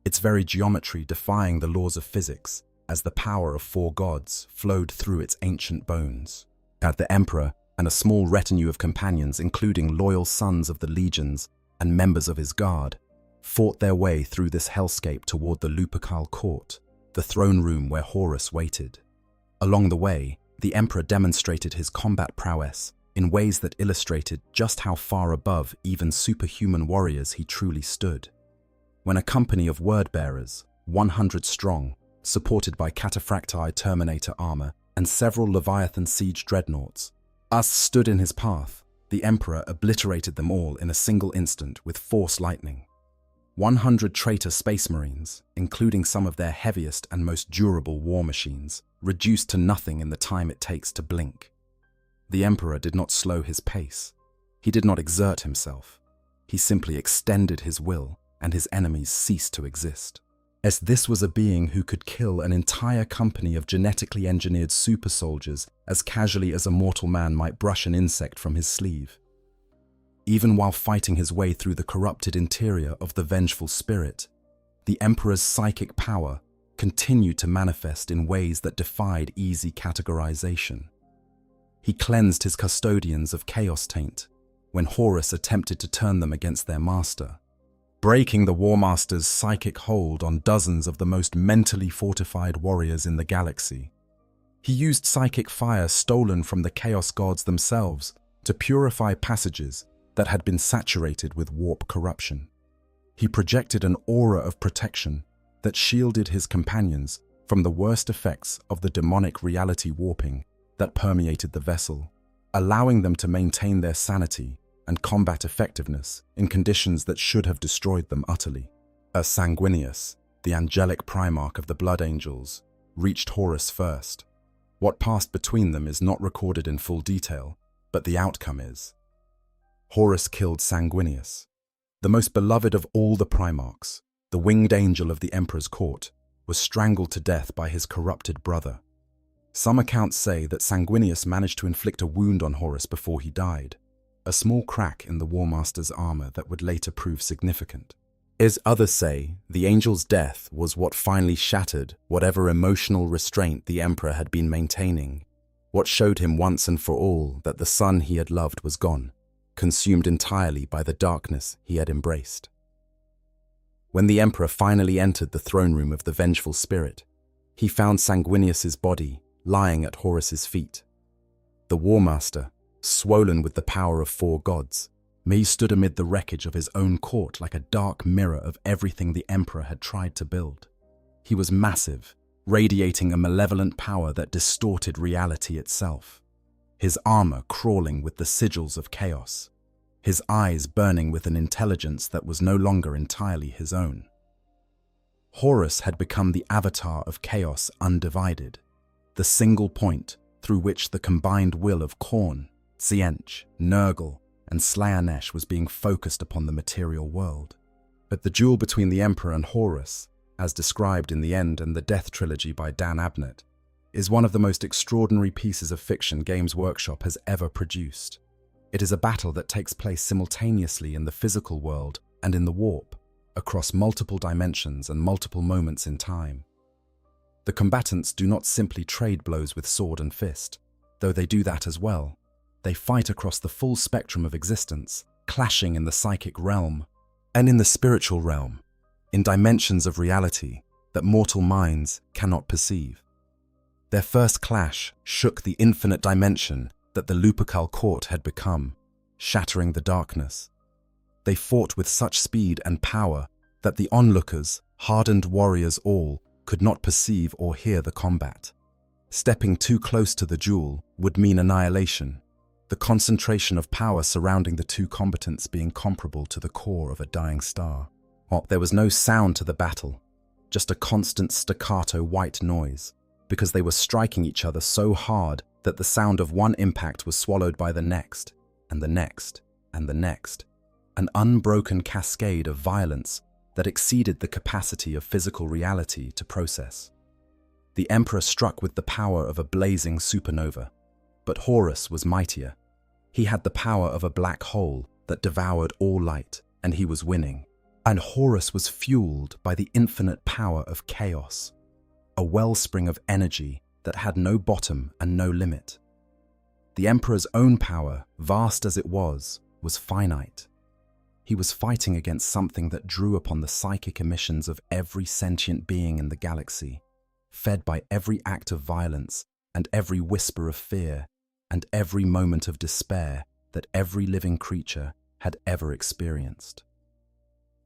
its very geometry defying the laws of physics as the power of four gods flowed through its ancient bones. The Emperor and a small retinue of companions, including loyal sons of the legions and members of his guard, fought their way through this hellscape toward the Lupercal court, the throne room where Horus waited. Along the way, the Emperor demonstrated his combat prowess in ways that illustrated just how far above even superhuman warriors he truly stood. When a company of word-bearers, 100 strong, supported by cataphracti Terminator armor and several Leviathan siege dreadnoughts, stood in his path, the Emperor obliterated them all in a single instant with force lightning. 100 traitor space marines, including some of their heaviest and most durable war machines, reduced to nothing in the time it takes to blink. The Emperor did not slow his pace. He did not exert himself. He simply extended his will, and his enemies ceased to exist. As this was a being who could kill an entire company of genetically engineered super soldiers as casually as a mortal man might brush an insect from his sleeve. Even while fighting his way through the corrupted interior of the Vengeful Spirit, the Emperor's psychic power continued to manifest in ways that defied easy categorization. He cleansed his custodians of chaos taint when Horus attempted to turn them against their master, breaking the War Master's psychic hold on dozens of the most mentally fortified warriors in the galaxy. He used psychic fire stolen from the Chaos Gods themselves to purify passages that had been saturated with warp corruption. He projected an aura of protection that shielded his companions from the worst effects of the demonic reality warping that permeated the vessel, allowing them to maintain their sanity and combat effectiveness in conditions that should have destroyed them utterly. As Sanguinius, the angelic primarch of the Blood Angels, reached Horus first. What passed between them is not recorded in full detail, but the outcome is. Horus killed Sanguinius. The most beloved of all the primarchs, the winged angel of the Emperor's court, was strangled to death by his corrupted brother. Some accounts say that Sanguinius managed to inflict a wound on Horus before he died, a small crack in the War Master's armor that would later prove significant. As others say, the angel's death was what finally shattered whatever emotional restraint the Emperor had been maintaining, what showed him once and for all that the son he had loved was gone, consumed entirely by the darkness he had embraced. When the Emperor finally entered the throne room of the vengeful spirit, he found Sanguinius's body lying at Horus's feet. The War Master, swollen with the power of 4 gods, stood amid the wreckage of his own court like a dark mirror of everything the Emperor had tried to build. He was massive, radiating a malevolent power that distorted reality itself. His armor crawling with the sigils of chaos, his eyes burning with an intelligence that was no longer entirely his own. Horus had become the avatar of chaos undivided, the single point through which the combined will of Khorne, Tzientch, Nurgle, and Slaanesh was being focused upon the material world. But the duel between the Emperor and Horus, as described in The End and the Death trilogy by Dan Abnett, is one of the most extraordinary pieces of fiction Games Workshop has ever produced. It is a battle that takes place simultaneously in the physical world and in the warp, across multiple dimensions and multiple moments in time. The combatants do not simply trade blows with sword and fist, though they do that as well. They fight across the full spectrum of existence, clashing in the psychic realm and in the spiritual realm, in dimensions of reality that mortal minds cannot perceive. Their first clash shook the infinite dimension that the Lupercal court had become, shattering the darkness. They fought with such speed and power that the onlookers, hardened warriors all, could not perceive or hear the combat. Stepping too close to the duel would mean annihilation, the concentration of power surrounding the two combatants being comparable to the core of a dying star. There was no sound to the battle, just a constant staccato white noise, because they were striking each other so hard that the sound of one impact was swallowed by the next, and the next, and the next, an unbroken cascade of violence that exceeded the capacity of physical reality to process. The Emperor struck with the power of a blazing supernova, but Horus was mightier. He had the power of a black hole that devoured all light, and he was winning. And Horus was fueled by the infinite power of chaos, a wellspring of energy that had no bottom and no limit. The Emperor's own power, vast as it was finite. He was fighting against something that drew upon the psychic emissions of every sentient being in the galaxy, fed by every act of violence and every whisper of fear and every moment of despair that every living creature had ever experienced.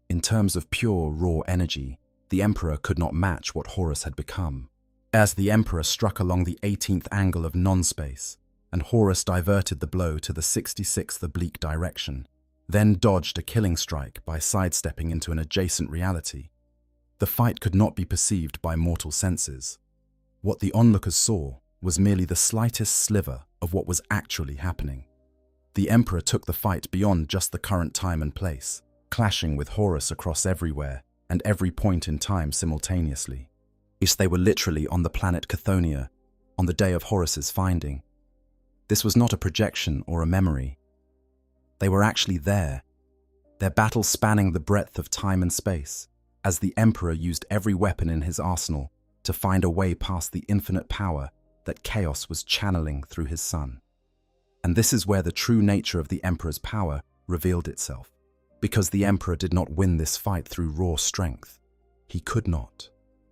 In terms of pure, raw energy, the Emperor could not match what Horus had become. As the Emperor struck along the 18th angle of non-space, and Horus diverted the blow to the 66th oblique direction, then dodged a killing strike by sidestepping into an adjacent reality, the fight could not be perceived by mortal senses. What the onlookers saw was merely the slightest sliver of what was actually happening. The Emperor took the fight beyond just the current time and place, clashing with Horus across everywhere and every point in time simultaneously. They were literally on the planet Chthoniya, on the day of Horus's finding. This was not a projection or a memory. They were actually there, their battle spanning the breadth of time and space, as the Emperor used every weapon in his arsenal to find a way past the infinite power that chaos was channeling through his son. And this is where the true nature of the Emperor's power revealed itself. Because the Emperor did not win this fight through raw strength. He could not.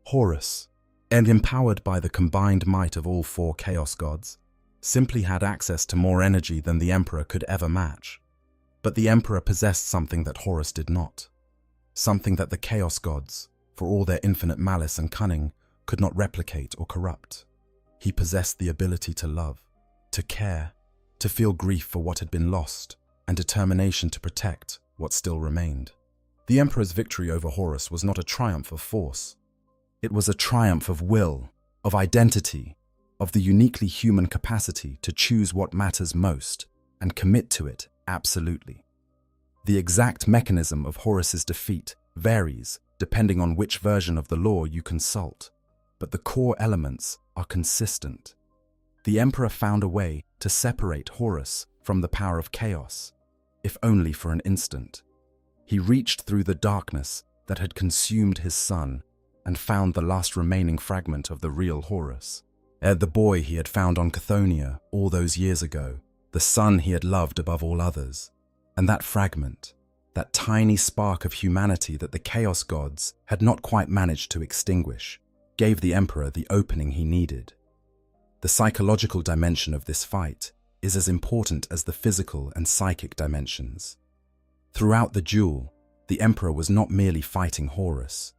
Horus, and empowered by the combined might of all 4 Chaos Gods, simply had access to more energy than the Emperor could ever match. But the Emperor possessed something that Horus did not. Something that the Chaos Gods, for all their infinite malice and cunning, could not replicate or corrupt. He possessed the ability to love, to care, to feel grief for what had been lost, and determination to protect what still remained. The Emperor's victory over Horus was not a triumph of force. It was a triumph of will, of identity, of the uniquely human capacity to choose what matters most and commit to it absolutely. The exact mechanism of Horus's defeat varies depending on which version of the lore you consult, but the core elements are consistent. The Emperor found a way to separate Horus from the power of chaos, if only for an instant. He reached through the darkness that had consumed his son and found the last remaining fragment of the real Horus. The boy he had found on Chthoniya all those years ago, the son he had loved above all others. And that fragment, that tiny spark of humanity that the Chaos Gods had not quite managed to extinguish, gave the Emperor the opening he needed. The psychological dimension of this fight is as important as the physical and psychic dimensions. Throughout the duel, the Emperor was not merely fighting Horus.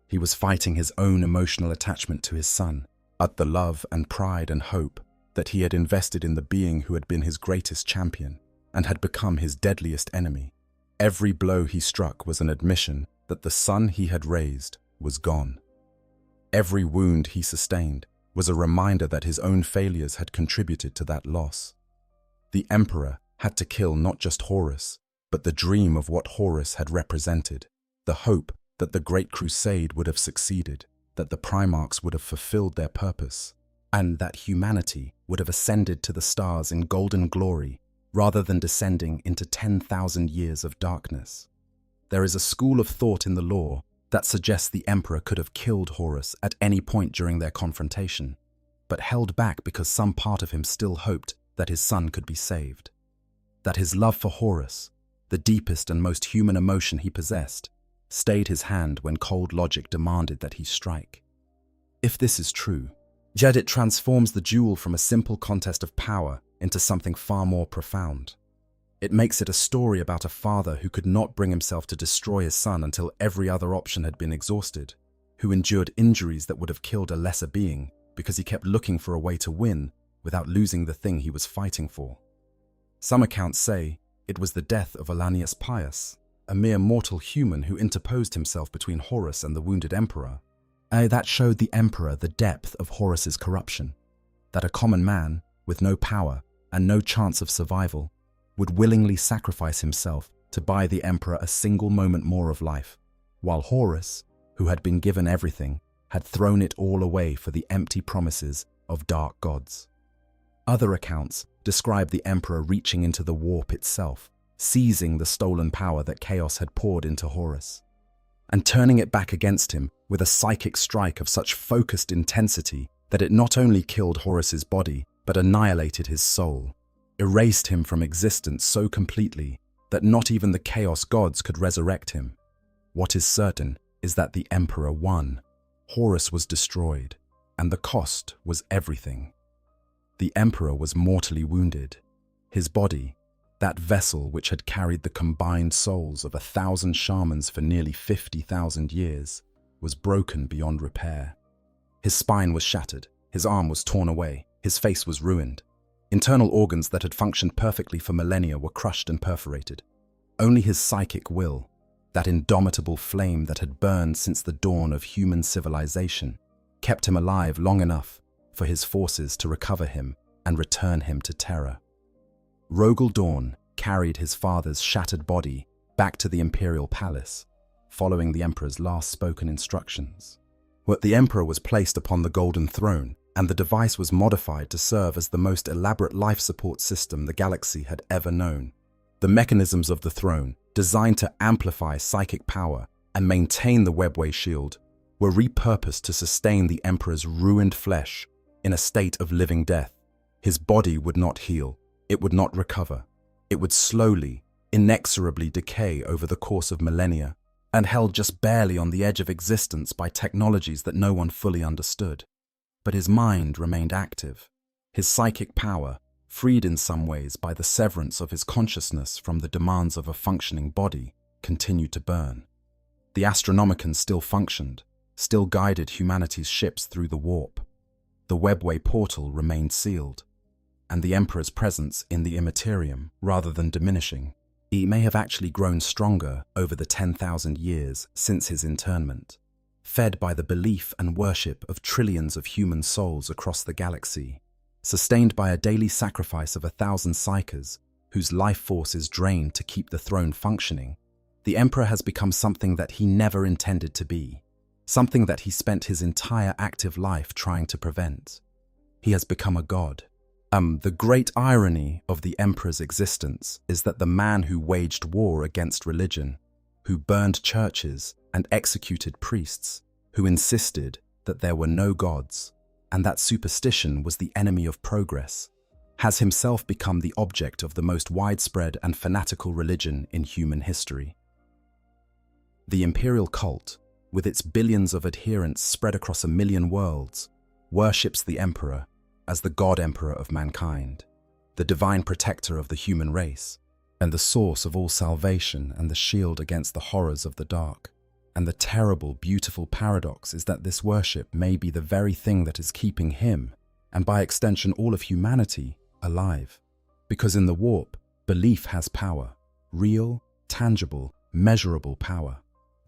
He was fighting his own emotional attachment to his son, at the love and pride and hope that he had invested in the being who had been his greatest champion and had become his deadliest enemy. Every blow he struck was an admission that the son he had raised was gone. Every wound he sustained was a reminder that his own failures had contributed to that loss. The Emperor had to kill not just Horus, but the dream of what Horus had represented, the hope that the Great Crusade would have succeeded, that the Primarchs would have fulfilled their purpose, and that humanity would have ascended to the stars in golden glory rather than descending into 10,000 years of darkness. There is a school of thought in the lore that suggests the Emperor could have killed Horus at any point during their confrontation, but held back because some part of him still hoped that his son could be saved. That his love for Horus, the deepest and most human emotion he possessed, stayed his hand when cold logic demanded that he strike. If this is true, yet it transforms the duel from a simple contest of power into something far more profound. It makes it a story about a father who could not bring himself to destroy his son until every other option had been exhausted, who endured injuries that would have killed a lesser being because he kept looking for a way to win without losing the thing he was fighting for. Some accounts say it was the death of Olanius Pius, a mere mortal human who interposed himself between Horus and the wounded emperor. That showed the emperor the depth of Horus's corruption, that a common man with no power and no chance of survival would willingly sacrifice himself to buy the emperor a single moment more of life, while Horus, who had been given everything, had thrown it all away for the empty promises of dark gods. Other accounts describe the emperor reaching into the warp itself, seizing the stolen power that chaos had poured into Horus, and turning it back against him with a psychic strike of such focused intensity that it not only killed Horus's body, but annihilated his soul, erased him from existence so completely that not even the chaos gods could resurrect him. What is certain is that the emperor won. Horus was destroyed, and the cost was everything. The emperor was mortally wounded. His body, that vessel which had carried the combined souls of 1,000 shamans for nearly 50,000 years, was broken beyond repair. His spine was shattered, his arm was torn away, his face was ruined. Internal organs that had functioned perfectly for millennia were crushed and perforated. Only his psychic will, that indomitable flame that had burned since the dawn of human civilization, kept him alive long enough for his forces to recover him and return him to terror. Rogel Dawn carried his father's shattered body back to the imperial palace, following the emperor's last spoken instructions. The emperor was placed upon the golden throne, and the device was modified to serve as the most elaborate life support system the galaxy had ever known. The mechanisms of the throne, designed to amplify psychic power and maintain the webway shield, were repurposed to sustain the emperor's ruined flesh in a state of living death. His body would not heal, It would not recover. It would slowly, inexorably decay over the course of millennia, and held just barely on the edge of existence by technologies that no one fully understood. But his mind remained active. His psychic power, freed in some ways by the severance of his consciousness from the demands of a functioning body, continued to burn. The Astronomicon still functioned, still guided humanity's ships through the warp. The webway portal remained sealed, and the Emperor's presence in the Imperium, rather than diminishing, he may have actually grown stronger over the 10,000 years since his internment, fed by the belief and worship of trillions of human souls across the galaxy, sustained by a daily sacrifice of 1,000 psykers whose life force is drained to keep the throne functioning. The Emperor has become something that he never intended to be, something that he spent his entire active life trying to prevent. He has become a god. The great irony of the Emperor's existence is that the man who waged war against religion, who burned churches and executed priests, who insisted that there were no gods, and that superstition was the enemy of progress, has himself become the object of the most widespread and fanatical religion in human history. The imperial cult, with its billions of adherents spread across 1 million worlds, worships the Emperor as the God Emperor of mankind, the divine protector of the human race, and the source of all salvation and the shield against the horrors of the dark. And the terrible, beautiful paradox is that this worship may be the very thing that is keeping him, and by extension all of humanity, alive. Because in the warp, belief has power, real, tangible, measurable power.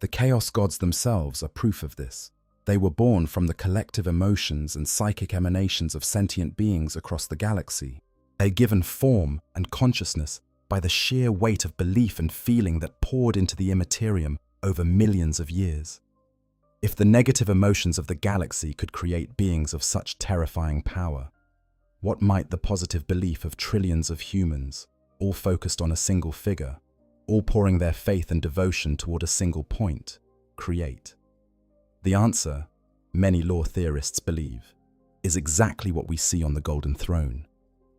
The Chaos Gods themselves are proof of this. They were born from the collective emotions and psychic emanations of sentient beings across the galaxy. They are given form and consciousness by the sheer weight of belief and feeling that poured into the Imperium over millions of years. If the negative emotions of the galaxy could create beings of such terrifying power, what might the positive belief of trillions of humans, all focused on a single figure, all pouring their faith and devotion toward a single point, create? The answer, many lore theorists believe, is exactly what we see on the Golden Throne.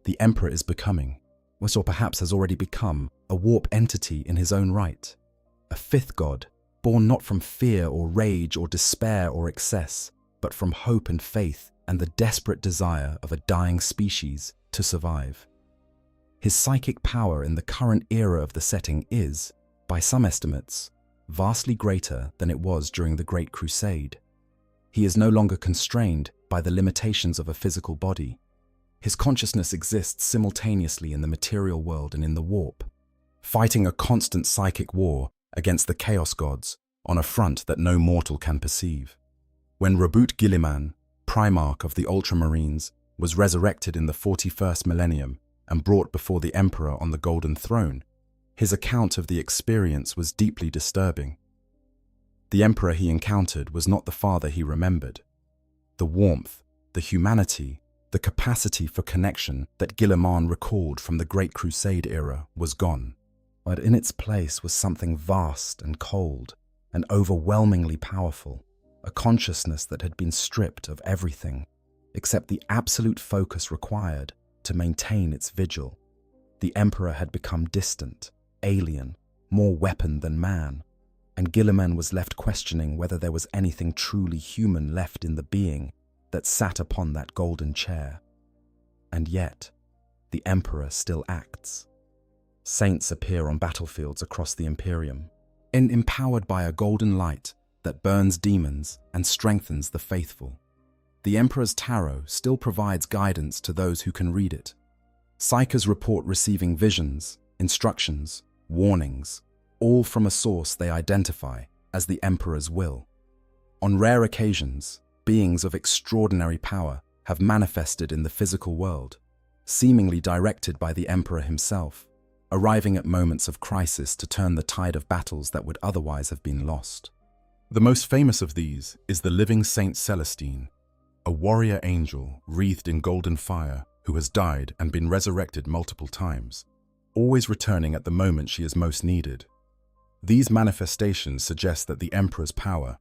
The Emperor is becoming, or perhaps has already become, a warp entity in his own right, a fifth god, born not from fear or rage or despair or excess, but from hope and faith and the desperate desire of a dying species to survive. His psychic power in the current era of the setting is, by some estimates, vastly greater than it was during the Great Crusade. He is no longer constrained by the limitations of a physical body. His consciousness exists simultaneously in the material world and in the warp, fighting a constant psychic war against the Chaos Gods on a front that no mortal can perceive. When Reboot Guilliman, Primarch of the Ultramarines, was resurrected in the 41st Millennium and brought before the Emperor on the Golden Throne, his account of the experience was deeply disturbing. The Emperor he encountered was not the father he remembered. The warmth, the humanity, the capacity for connection that Guilliman recalled from the Great Crusade era was gone. But in its place was something vast and cold and overwhelmingly powerful, a consciousness that had been stripped of everything except the absolute focus required to maintain its vigil. The Emperor had become distant, alien, more weapon than man, and Guilliman was left questioning whether there was anything truly human left in the being that sat upon that golden chair. And yet, the Emperor still acts. Saints appear on battlefields across the Imperium, empowered by a golden light that burns demons and strengthens the faithful. The Emperor's tarot still provides guidance to those who can read it. Psykers report receiving visions, instructions, warnings, all from a source they identify as the Emperor's will. On rare occasions, beings of extraordinary power have manifested in the physical world, seemingly directed by the Emperor himself, arriving at moments of crisis to turn the tide of battles that would otherwise have been lost. The most famous of these is the living Saint Celestine, a warrior angel wreathed in golden fire who has died and been resurrected multiple times, always returning at the moment she is most needed. These manifestations suggest that the Emperor's power,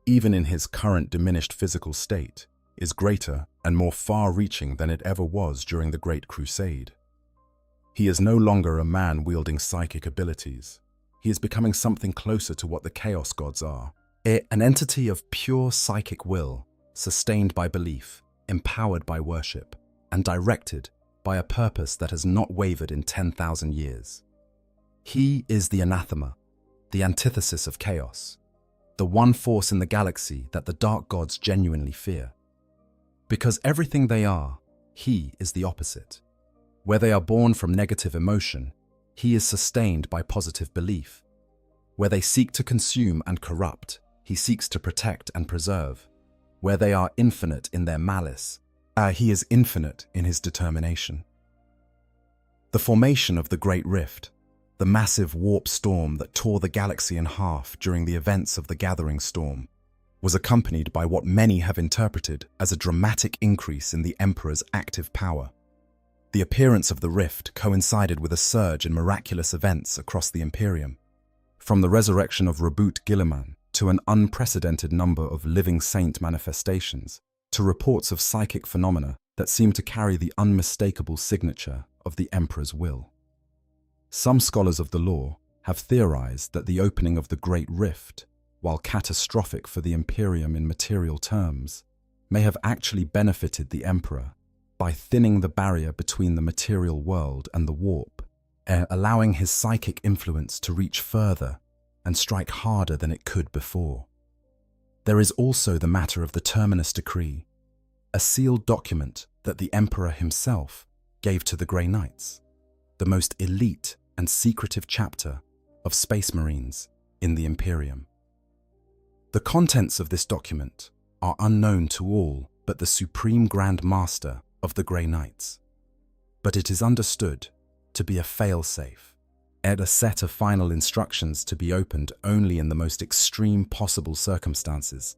even in his current diminished physical state, is greater and more far-reaching than it ever was during the Great Crusade. He is no longer a man wielding psychic abilities. He is becoming something closer to what the Chaos Gods are. An entity of pure psychic will, sustained by belief, empowered by worship, and directed by a purpose that has not wavered in 10,000 years. He is the anathema, the antithesis of chaos, the one force in the galaxy that the dark gods genuinely fear. Because everything they are, he is the opposite. Where they are born from negative emotion, he is sustained by positive belief. Where they seek to consume and corrupt, he seeks to protect and preserve. Where they are infinite in their malice, he is infinite in his determination. The formation of the Great Rift, the massive warp storm that tore the galaxy in half during the events of the Gathering Storm, was accompanied by what many have interpreted as a dramatic increase in the Emperor's active power. The appearance of the rift coincided with a surge in miraculous events across the Imperium, from the resurrection of Reboot Guilliman to an unprecedented number of living saint manifestations, to reports of psychic phenomena that seem to carry the unmistakable signature of the Emperor's will. Some scholars of the lore have theorized that the opening of the Great Rift, while catastrophic for the Imperium in material terms, may have actually benefited the Emperor by thinning the barrier between the material world and the warp, allowing his psychic influence to reach further and strike harder than it could before. There is also the matter of the Terminus Decree, a sealed document that the Emperor himself gave to the Grey Knights, the most elite and secretive chapter of Space Marines in the Imperium. The contents of this document are unknown to all but the Supreme Grand Master of the Grey Knights, but it is understood to be a fail-safe, a set of final instructions to be opened only in the most extreme possible circumstances.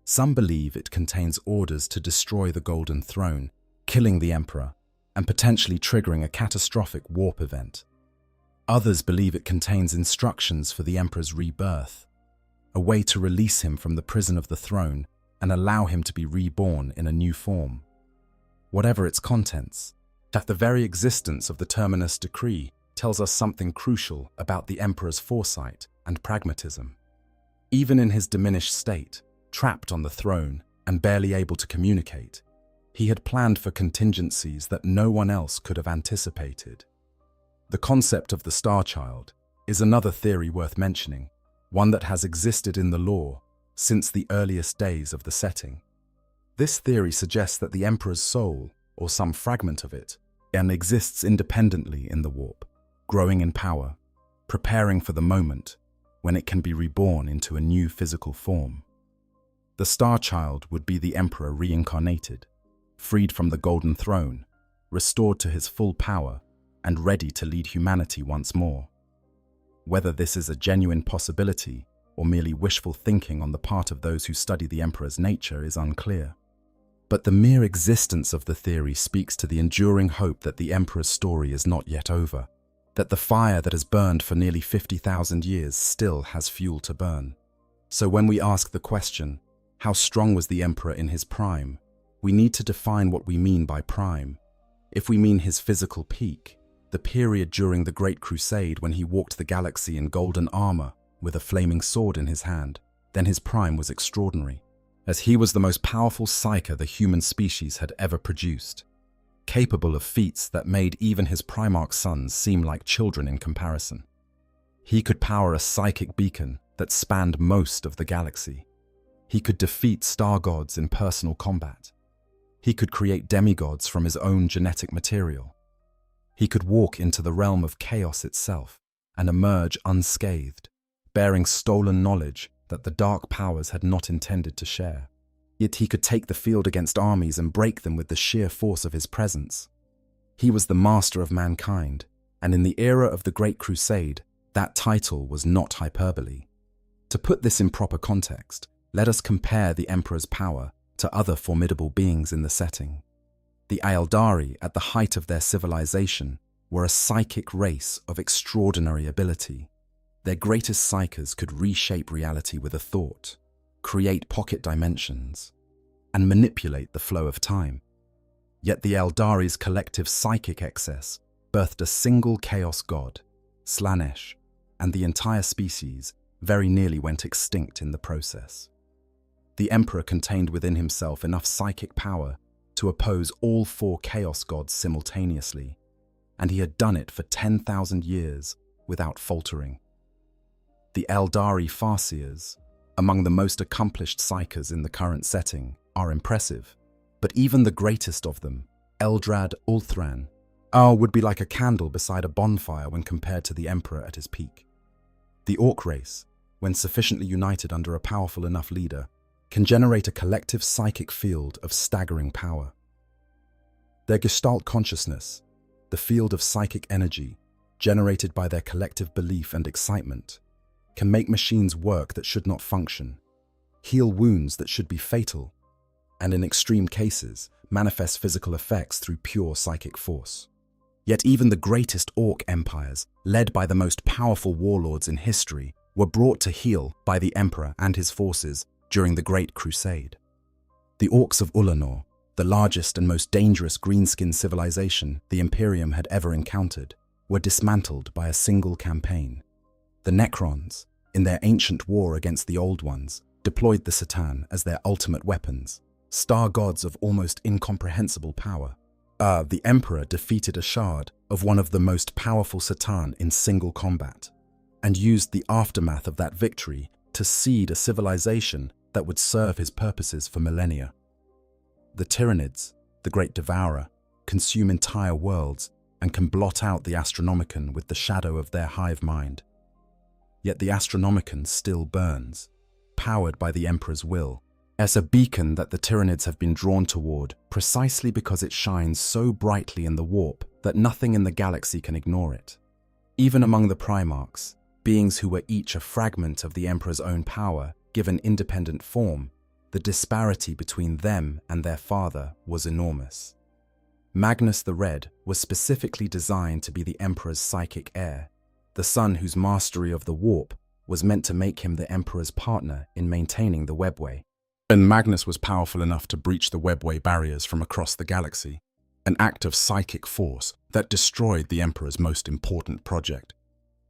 Some believe it contains orders to destroy the Golden Throne, killing the Emperor, and potentially triggering a catastrophic warp event. Others believe it contains instructions for the Emperor's rebirth, a way to release him from the prison of the throne and allow him to be reborn in a new form. Whatever its contents, that the very existence of the Terminus Decree tells us something crucial about the Emperor's foresight and pragmatism. Even in his diminished state, trapped on the throne and barely able to communicate, he had planned for contingencies that no one else could have anticipated. The concept of the Star Child is another theory worth mentioning, one that has existed in the lore since the earliest days of the setting. This theory suggests that the Emperor's soul, or some fragment of it, exists independently in the warp, growing in power, preparing for the moment when it can be reborn into a new physical form. The Star Child would be the Emperor reincarnated, freed from the Golden Throne, restored to his full power, and ready to lead humanity once more. Whether this is a genuine possibility or merely wishful thinking on the part of those who study the Emperor's nature is unclear. But the mere existence of the theory speaks to the enduring hope that the Emperor's story is not yet over, that the fire that has burned for nearly 50,000 years still has fuel to burn. So when we ask the question, how strong was the Emperor in his prime, we need to define what we mean by prime. If we mean his physical peak, the period during the Great Crusade when he walked the galaxy in golden armor with a flaming sword in his hand, then his prime was extraordinary, as he was the most powerful psyker the human species had ever produced, capable of feats that made even his Primarch sons seem like children in comparison. He could power a psychic beacon that spanned most of the galaxy. He could defeat star gods in personal combat. He could create demigods from his own genetic material. He could walk into the realm of chaos itself and emerge unscathed, bearing stolen knowledge that the dark powers had not intended to share. Yet he could take the field against armies and break them with the sheer force of his presence. He was the master of mankind, and in the era of the Great Crusade, that title was not hyperbole. To put this in proper context, let us compare the Emperor's power to other formidable beings in the setting. The Aeldari, at the height of their civilization, were a psychic race of extraordinary ability. Their greatest psychers could reshape reality with a thought, create pocket dimensions, and manipulate the flow of time. Yet the Aeldari's collective psychic excess birthed a single chaos god, Slanesh, and the entire species very nearly went extinct in the process. The Emperor contained within himself enough psychic power to oppose all 4 chaos gods simultaneously, and he had done it for 10,000 years without faltering. The Eldari Farseers, among the most accomplished psychers in the current setting, are impressive, but even the greatest of them, Eldrad Ulthran, would be like a candle beside a bonfire when compared to the Emperor at his peak. The Orc race, when sufficiently united under a powerful enough leader, can generate a collective psychic field of staggering power. Their Gestalt consciousness, the field of psychic energy generated by their collective belief and excitement, can make machines work that should not function, heal wounds that should be fatal, and in extreme cases, manifest physical effects through pure psychic force. Yet even the greatest Orc empires, led by the most powerful warlords in history, were brought to heel by the Emperor and his forces during the Great Crusade. The Orcs of Ulanor, the largest and most dangerous greenskin civilization the Imperium had ever encountered, were dismantled by a single campaign. The Necrons, in their ancient war against the Old Ones, deployed the Satan as their ultimate weapons, star gods of almost incomprehensible power. The Emperor defeated a shard of one of the most powerful Satan in single combat, and used the aftermath of that victory to seed a civilization that would serve his purposes for millennia. The Tyranids, the Great Devourer, consume entire worlds and can blot out the Astronomicon with the shadow of their hive mind. Yet the Astronomicon still burns, powered by the Emperor's will, as a beacon that the Tyranids have been drawn toward precisely because it shines so brightly in the warp that nothing in the galaxy can ignore it. Even among the Primarchs, beings who were each a fragment of the Emperor's own power, given independent form, the disparity between them and their father was enormous. Magnus the Red was specifically designed to be the Emperor's psychic heir, the son whose mastery of the warp was meant to make him the Emperor's partner in maintaining the webway. And Magnus was powerful enough to breach the webway barriers from across the galaxy, an act of psychic force that destroyed the Emperor's most important project.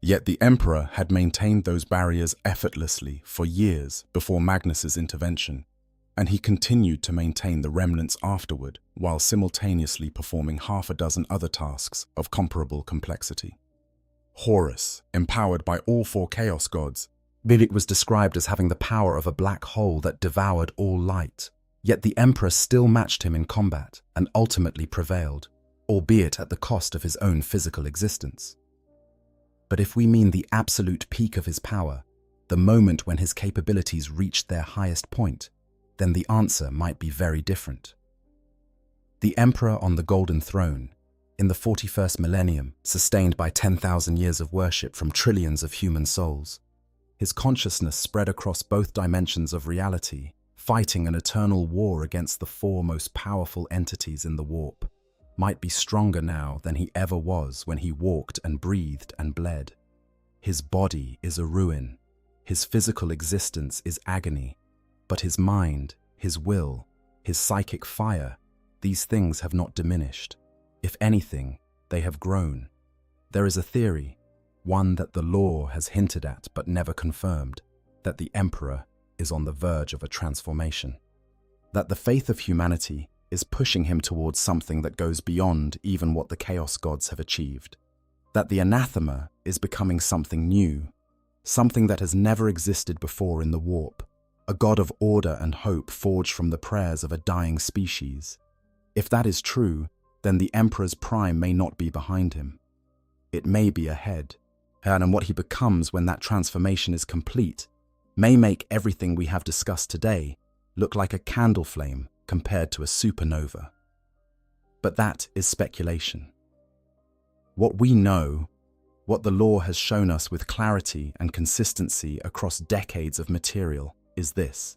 Yet the Emperor had maintained those barriers effortlessly for years before Magnus's intervention, and he continued to maintain the remnants afterward while simultaneously performing half a dozen other tasks of comparable complexity. Horus, empowered by all 4 chaos gods, Vivek was described as having the power of a black hole that devoured all light, yet the Emperor still matched him in combat and ultimately prevailed, albeit at the cost of his own physical existence. But if we mean the absolute peak of his power, the moment when his capabilities reached their highest point, then the answer might be very different. The Emperor on the Golden Throne, in the 41st millennium, sustained by 10,000 years of worship from trillions of human souls, his consciousness spread across both dimensions of reality, fighting an eternal war against the 4 most powerful entities in the warp, might be stronger now than he ever was when he walked and breathed and bled. His body is a ruin, his physical existence is agony, but his mind, his will, his psychic fire, these things have not diminished. If anything, they have grown. There is a theory, one that the lore has hinted at but never confirmed, that the Emperor is on the verge of a transformation. That the faith of humanity is pushing him towards something that goes beyond even what the Chaos Gods have achieved. That the anathema is becoming something new, something that has never existed before in the warp, a god of order and hope forged from the prayers of a dying species. If that is true, then the Emperor's prime may not be behind him. It may be ahead, and what he becomes when that transformation is complete may make everything we have discussed today look like a candle flame compared to a supernova. But that is speculation. What we know, what the lore has shown us with clarity and consistency across decades of material, is this.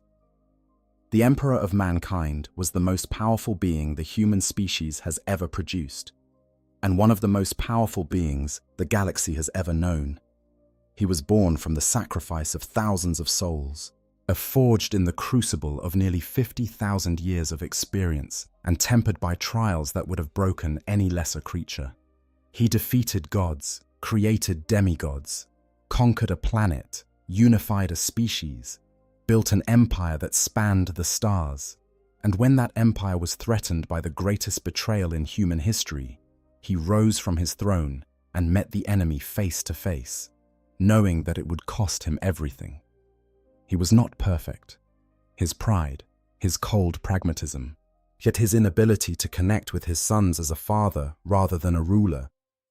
The Emperor of mankind was the most powerful being the human species has ever produced, and one of the most powerful beings the galaxy has ever known. He was born from the sacrifice of thousands of souls, forged in the crucible of nearly 50,000 years of experience and tempered by trials that would have broken any lesser creature. He defeated gods, created demigods, conquered a planet, unified a species, built an empire that spanned the stars. And when that empire was threatened by the greatest betrayal in human history, he rose from his throne and met the enemy face to face, knowing that it would cost him everything. He was not perfect. His pride, his cold pragmatism, yet his inability to connect with his sons as a father rather than a ruler,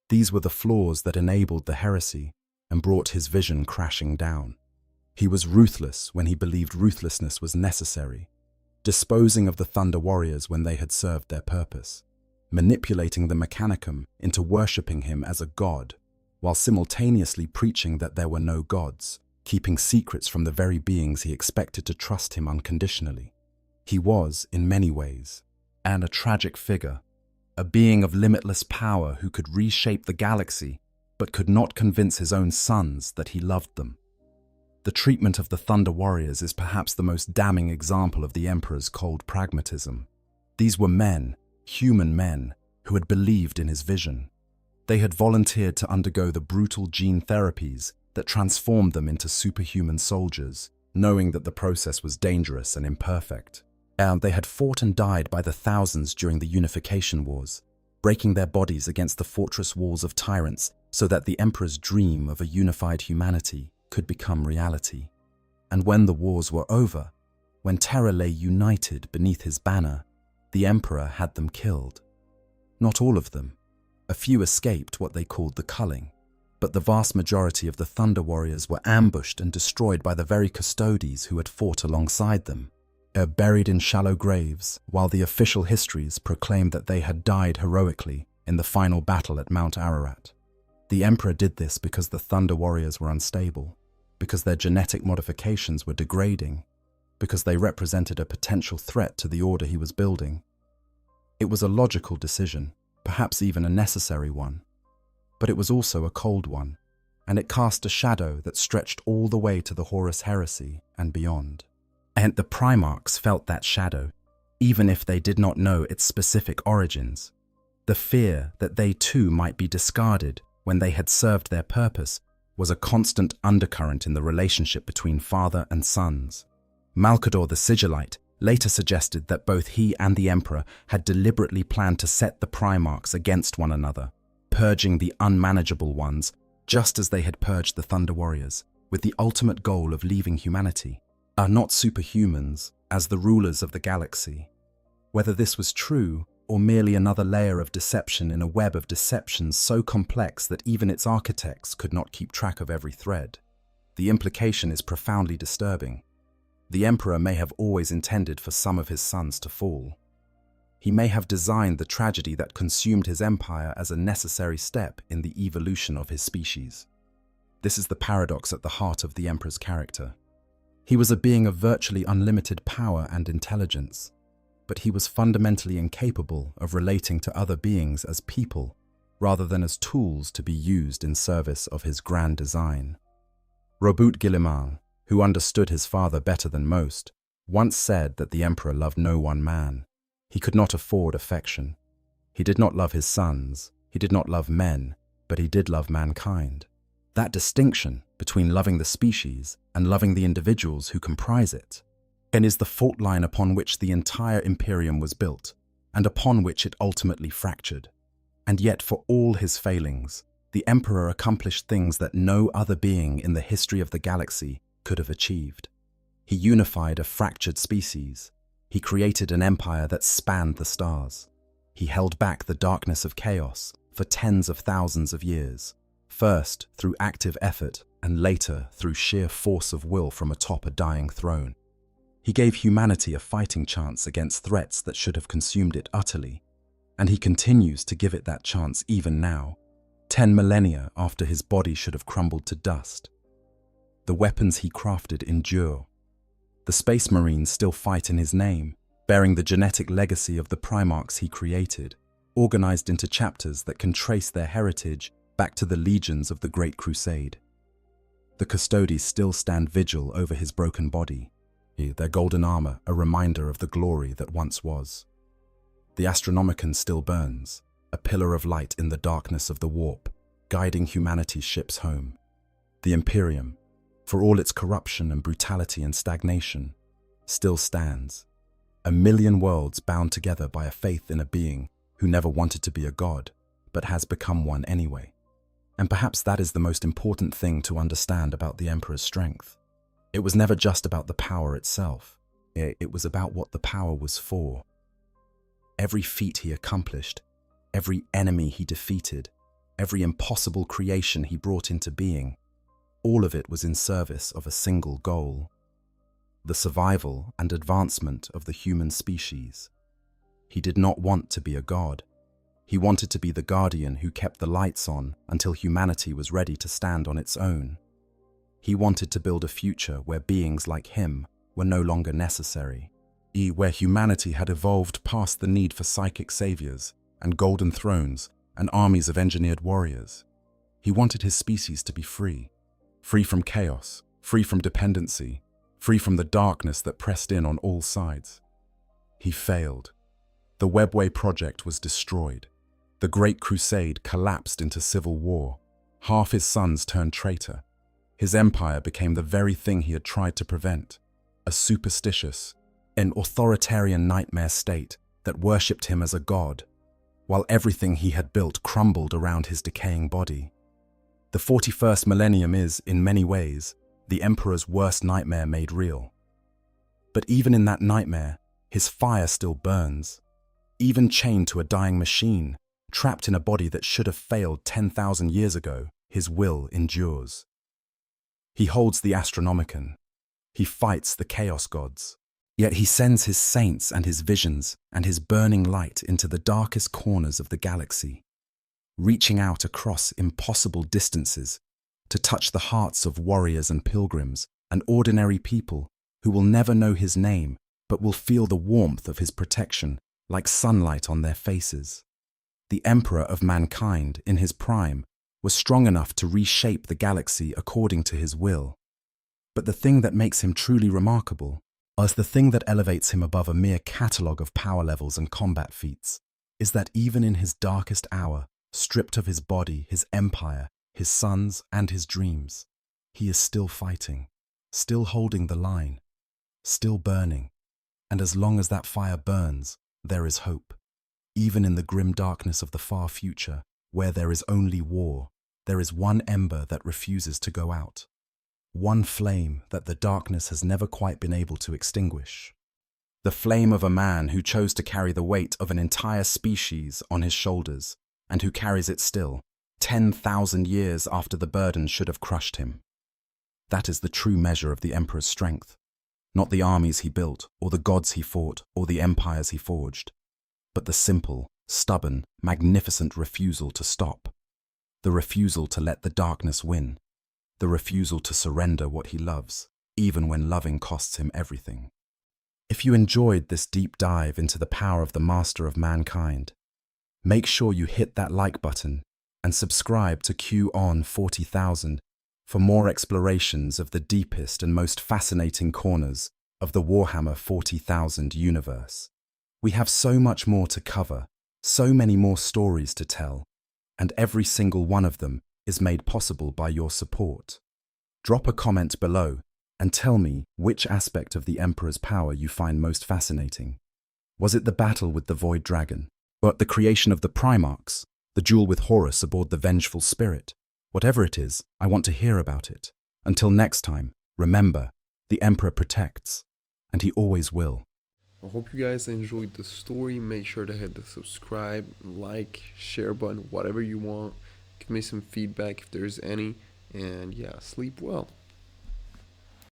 these were the flaws that enabled the heresy and brought his vision crashing down. He was ruthless when he believed ruthlessness was necessary, disposing of the Thunder Warriors when they had served their purpose, manipulating the Mechanicum into worshipping him as a god, while simultaneously preaching that there were no gods, keeping secrets from the very beings he expected to trust him unconditionally. He was, in many ways, a tragic figure, a being of limitless power who could reshape the galaxy, but could not convince his own sons that he loved them. The treatment of the Thunder Warriors is perhaps the most damning example of the Emperor's cold pragmatism. These were men, human men, who had believed in his vision. They had volunteered to undergo the brutal gene therapies that transformed them into superhuman soldiers, knowing that the process was dangerous and imperfect. And they had fought and died by the thousands during the Unification Wars, breaking their bodies against the fortress walls of tyrants so that the Emperor's dream of a unified humanity could become reality. And when the wars were over, when terror lay united beneath his banner, the Emperor had them killed. Not all of them. A few escaped what they called the culling, but the vast majority of the Thunder Warriors were ambushed and destroyed by the very custodes who had fought alongside them, buried in shallow graves, while the official histories proclaimed that they had died heroically in the final battle at Mount Ararat. The Emperor did this because the Thunder Warriors were unstable, because their genetic modifications were degrading, because they represented a potential threat to the order he was building. It was a logical decision, perhaps even a necessary one, but it was also a cold one, and it cast a shadow that stretched all the way to the Horus Heresy and beyond. And the Primarchs felt that shadow, even if they did not know its specific origins. The fear that they too might be discarded when they had served their purpose was a constant undercurrent in the relationship between father and sons. Malcador the Sigillite later suggested that both he and the Emperor had deliberately planned to set the Primarchs against one another, purging the unmanageable ones just as they had purged the Thunder Warriors, with the ultimate goal of leaving humanity, not superhumans, as the rulers of the galaxy. Whether this was true, or merely another layer of deception in a web of deceptions so complex that even its architects could not keep track of every thread, the implication is profoundly disturbing. The Emperor may have always intended for some of his sons to fall. He may have designed the tragedy that consumed his empire as a necessary step in the evolution of his species. This is the paradox at the heart of the Emperor's character. He was a being of virtually unlimited power and intelligence, but he was fundamentally incapable of relating to other beings as people rather than as tools to be used in service of his grand design. Robert Guillemin, who understood his father better than most, once said that the Emperor loved no one man. He could not afford affection. He did not love his sons, he did not love men, but he did love mankind. That distinction between loving the species and loving the individuals who comprise it, and is the fault line upon which the entire Imperium was built, and upon which it ultimately fractured. And yet, for all his failings, the Emperor accomplished things that no other being in the history of the galaxy could have achieved. He unified a fractured species. He created an empire that spanned the stars. He held back the darkness of chaos for tens of thousands of years, first through active effort and later through sheer force of will from atop a dying throne. He gave humanity a fighting chance against threats that should have consumed it utterly, and he continues to give it that chance even now, 10 millennia after his body should have crumbled to dust. The weapons he crafted endure. The Space Marines still fight in his name, bearing the genetic legacy of the Primarchs he created, organized into chapters that can trace their heritage back to the legions of the Great Crusade. The Custodes still stand vigil over his broken body, their golden armor a reminder of the glory that once was. The Astronomicon still burns, a pillar of light in the darkness of the warp, guiding humanity's ships home. The Imperium, for all its corruption and brutality and stagnation, still stands. 1,000,000 worlds bound together by a faith in a being who never wanted to be a god, but has become one anyway. And perhaps that is the most important thing to understand about the Emperor's strength. It was never just about the power itself. It was about what the power was for. Every feat he accomplished, every enemy he defeated, every impossible creation he brought into being, all of it was in service of a single goal: the survival and advancement of the human species. He did not want to be a god. He wanted to be the guardian who kept the lights on until humanity was ready to stand on its own. He wanted to build a future where beings like him were no longer necessary, where humanity had evolved past the need for psychic saviors and golden thrones and armies of engineered warriors. He wanted his species to be free from chaos, free from dependency, free from the darkness that pressed in on all sides. He failed. The Webway project was destroyed. The Great Crusade collapsed into civil war. Half his sons turned traitor. His empire became the very thing he had tried to prevent: a superstitious, an authoritarian nightmare state that worshipped him as a god, while everything he had built crumbled around his decaying body. The 41st millennium is, in many ways, the Emperor's worst nightmare made real. But even in that nightmare, his fire still burns. Even chained to a dying machine, trapped in a body that should have failed 10,000 years ago, his will endures. He holds the Astronomicon. He fights the Chaos Gods. Yet he sends his saints and his visions and his burning light into the darkest corners of the galaxy, reaching out across impossible distances to touch the hearts of warriors and pilgrims and ordinary people who will never know his name but will feel the warmth of his protection like sunlight on their faces. The Emperor of mankind, in his prime, was strong enough to reshape the galaxy according to his will. But the thing that makes him truly remarkable, as the thing that elevates him above a mere catalogue of power levels and combat feats, is that even in his darkest hour, stripped of his body, his empire, his sons, and his dreams, he is still fighting, still holding the line, still burning. And as long as that fire burns, there is hope. Even in the grim darkness of the far future, where there is only war, there is one ember that refuses to go out. One flame that the darkness has never quite been able to extinguish. The flame of a man who chose to carry the weight of an entire species on his shoulders, and who carries it still, 10,000 years after the burden should have crushed him. That is the true measure of the Emperor's strength. Not the armies he built, or the gods he fought, or the empires he forged, but the simple, stubborn, magnificent refusal to stop. The refusal to let the darkness win. The refusal to surrender what he loves, even when loving costs him everything. If you enjoyed this deep dive into the power of the Master of Mankind, make sure you hit that like button and subscribe to QON 40,000 for more explorations of the deepest and most fascinating corners of the Warhammer 40,000 universe. We have so much more to cover, so many more stories to tell, and every single one of them is made possible by your support. Drop a comment below and tell me which aspect of the Emperor's power you find most fascinating. Was it the battle with the Void Dragon? Or the creation of the Primarchs? The duel with Horus aboard the Vengeful Spirit? Whatever it is, I want to hear about it. Until next time, remember, the Emperor protects, and he always will. I hope you guys enjoyed the story. Make sure to hit the subscribe, like, share button, whatever you want. Give me some feedback if there's any. And yeah, sleep well.